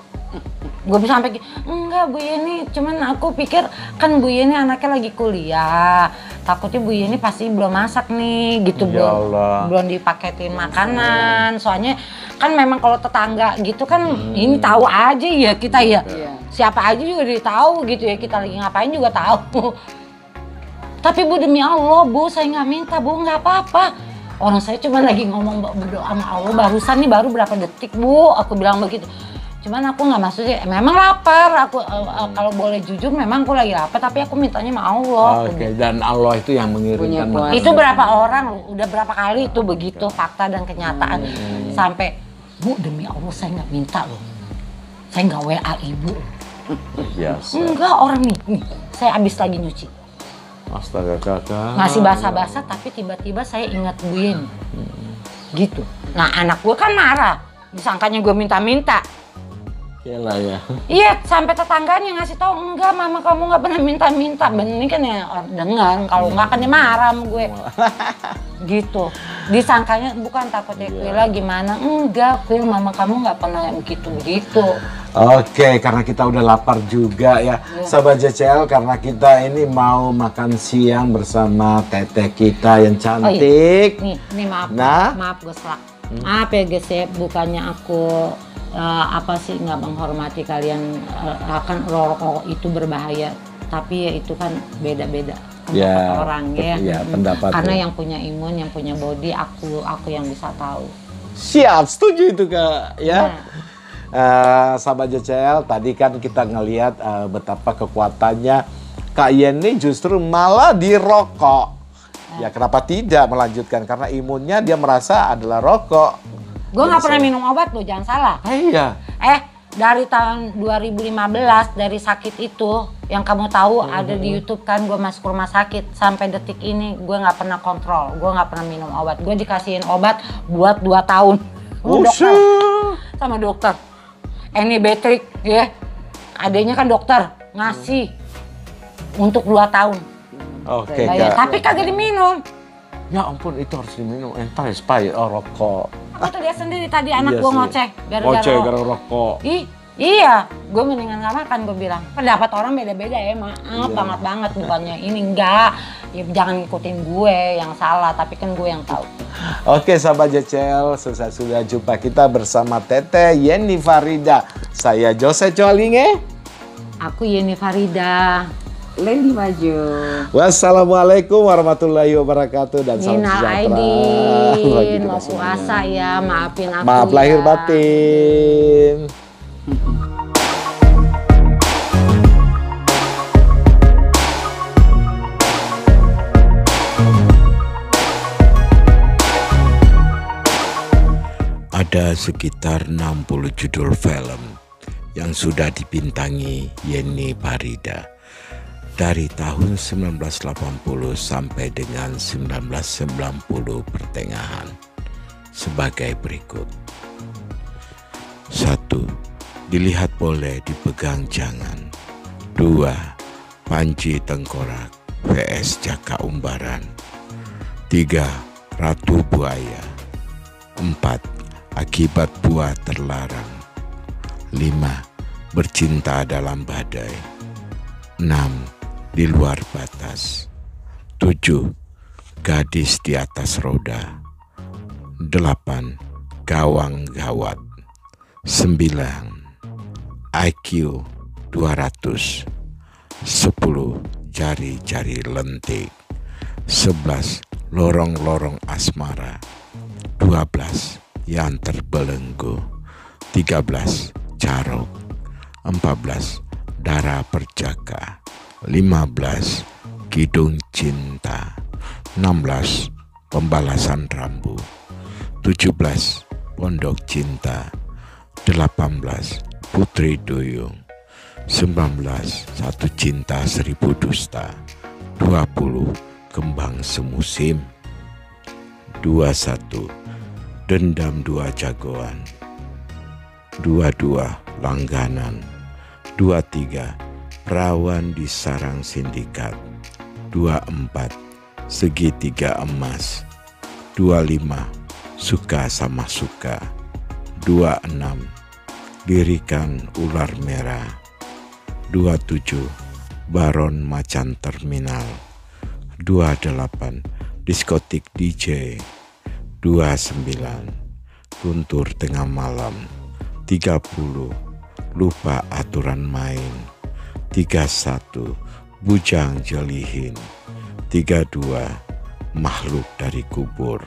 Gue bisa sampai, enggak Bu Yeni, cuman aku pikir kan Bu Yeni anaknya lagi kuliah. Takutnya Bu Yeni pasti belum masak nih gitu, belum dipaketin makanan. Soalnya kan memang kalau tetangga gitu kan ini tahu aja ya kita ya. Siapa aja juga dia tahu gitu ya, kita lagi ngapain juga tahu. Tapi Bu demi Allah Bu, saya nggak minta Bu, nggak apa-apa. Orang saya cuma lagi ngomong berdoa sama Allah barusan nih, baru berapa detik Bu, aku bilang begitu. Cuman aku nggak maksudnya, memang lapar. Aku kalau boleh jujur, memang aku lagi lapar. Tapi aku mintanya sama Allah. Oke, dan Allah itu yang mengirimkan makanan. Itu berapa orang, udah berapa kali itu begitu fakta dan kenyataan. Sampai, Bu demi Allah saya nggak minta loh. Saya nggak WA ibu. Biasa. Enggak, orang nih, saya habis lagi nyuci. Astaga kakak. Ngasih basa-basa tapi tiba-tiba saya ingat Bu Yeni. Gitu. Nah anak gue kan marah. Disangkanya gue minta-minta. Iyalah ya. Iya, sampai tetangganya ngasih tahu enggak, mama kamu nggak pernah minta-minta. Bener kan ya dengar, kalau enggak kan dia marah sama gue. Gitu. Disangkanya bukan takutnya Aquila gimana? Enggak, Aquila mama kamu nggak pernah begitu. Oke, karena kita udah lapar juga ya. Sahabat JCL, karena kita ini mau makan siang bersama teteh kita yang cantik. Oh, iya. Nih maaf, Nah. maaf gue selak. Maaf ya guys ya, bukannya aku apa sih nggak menghormati kalian, akan rokok itu berbahaya, tapi ya itu kan beda-beda pendapat orang ya. Pendapat karena ya. yang punya imun, yang punya body, aku yang bisa tahu. Siap, setuju itu kak ya. Sahabat JCL, tadi kan kita ngelihat betapa kekuatannya Kak Yeni justru malah dirokok. Ya kenapa tidak melanjutkan, karena imunnya dia merasa adalah rokok. Gue nggak pernah minum obat loh, jangan salah. Iya. Dari tahun 2015 dari sakit itu yang kamu tahu ada di YouTube kan, gue masuk rumah sakit sampai detik ini gue nggak pernah kontrol, gue nggak pernah minum obat. Gue dikasihin obat buat 2 tahun. Dokter, sama dokter. Ini Betrik ya, adanya kan dokter ngasih untuk 2 tahun. Oke. Tapi kagak diminum. Ya ampun, itu harus diminum. Entar expired rokok. Aku tuh lihat sendiri tadi anak gue ngoceh gara-gara rokok. Iya, gue mendingan gak makan, gue bilang. Pendapat orang beda-beda ya, maaf banget bukannya ini enggak. Ya jangan ngikutin gue yang salah, tapi kan gue yang tahu. Oke sahabat JCL, sudah jumpa kita bersama Teteh Yeni Farida. Saya Jose Coalinge. Aku Yeni Farida. Lendi Maju. Wassalamualaikum warahmatullahi wabarakatuh dan salam sejahtera. Aidin, mau puasa ya, maafin aku. Maaf lahir batin. Ada sekitar 60 judul film yang sudah dibintangi Yeni Farida. Dari tahun 1980 sampai dengan 1990 pertengahan sebagai berikut. 1. Dilihat boleh dipegang jangan. 2. Panji Tengkorak vs Jaka Umbaran. 3. Ratu Buaya. 4. Akibat buah terlarang. 5. Bercinta dalam badai. 6. Di luar batas. 7. Gadis di atas roda. 8. Gawang gawat. 9. IQ 200. 10. Jari-jari lentik. 11. Lorong-lorong asmara. 12. Yang terbelenggu. 13. Carok. 14. Darah perjaka. 15. Kidung cinta. 16. Pembalasan rambu. 17. Pondok cinta. 18. Putri duyung. 19. Satu cinta seribu dusta. 20. Kembang semusim. 21. Dendam dua jagoan. 22. Langganan. 23. Perawan di sarang sindikat. 24. Segitiga emas. 25. Suka sama suka. 26. Dirikan ular merah. 27. Baron macan terminal. 28. Diskotik DJ. 29. Guntur tengah malam. 30. Lupa aturan main. 31. Bujang jelihin. 32. Makhluk dari kubur.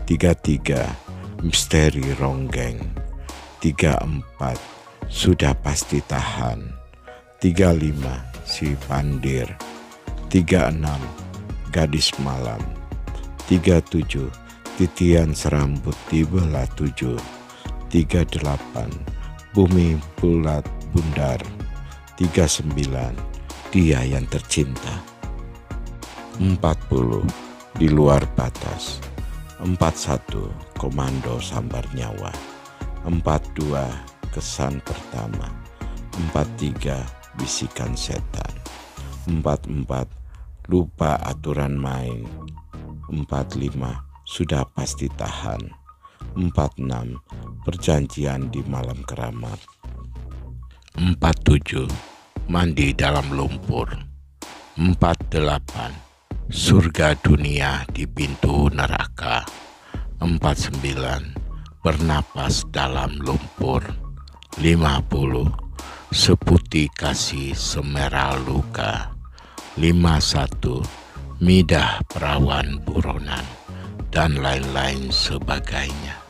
33. Misteri ronggeng. 34. Sudah pasti tahan. 35. Si Pandir. 36. Gadis malam. 37. Titian serambut di belah 7. 38. Bumi bulat bundar. 39. Dia yang tercinta. 40 di luar batas, 41 komando sambar nyawa, 42 kesan pertama, 43 bisikan setan, 44 lupa aturan main, 45 sudah pasti tahan, 46 perjanjian di malam keramat, 47 mandi dalam lumpur, 48 surga dunia di pintu neraka, 49 bernapas dalam lumpur, 50 seputih kasih semerah luka, 51 midah perawan buronan, dan lain-lain sebagainya.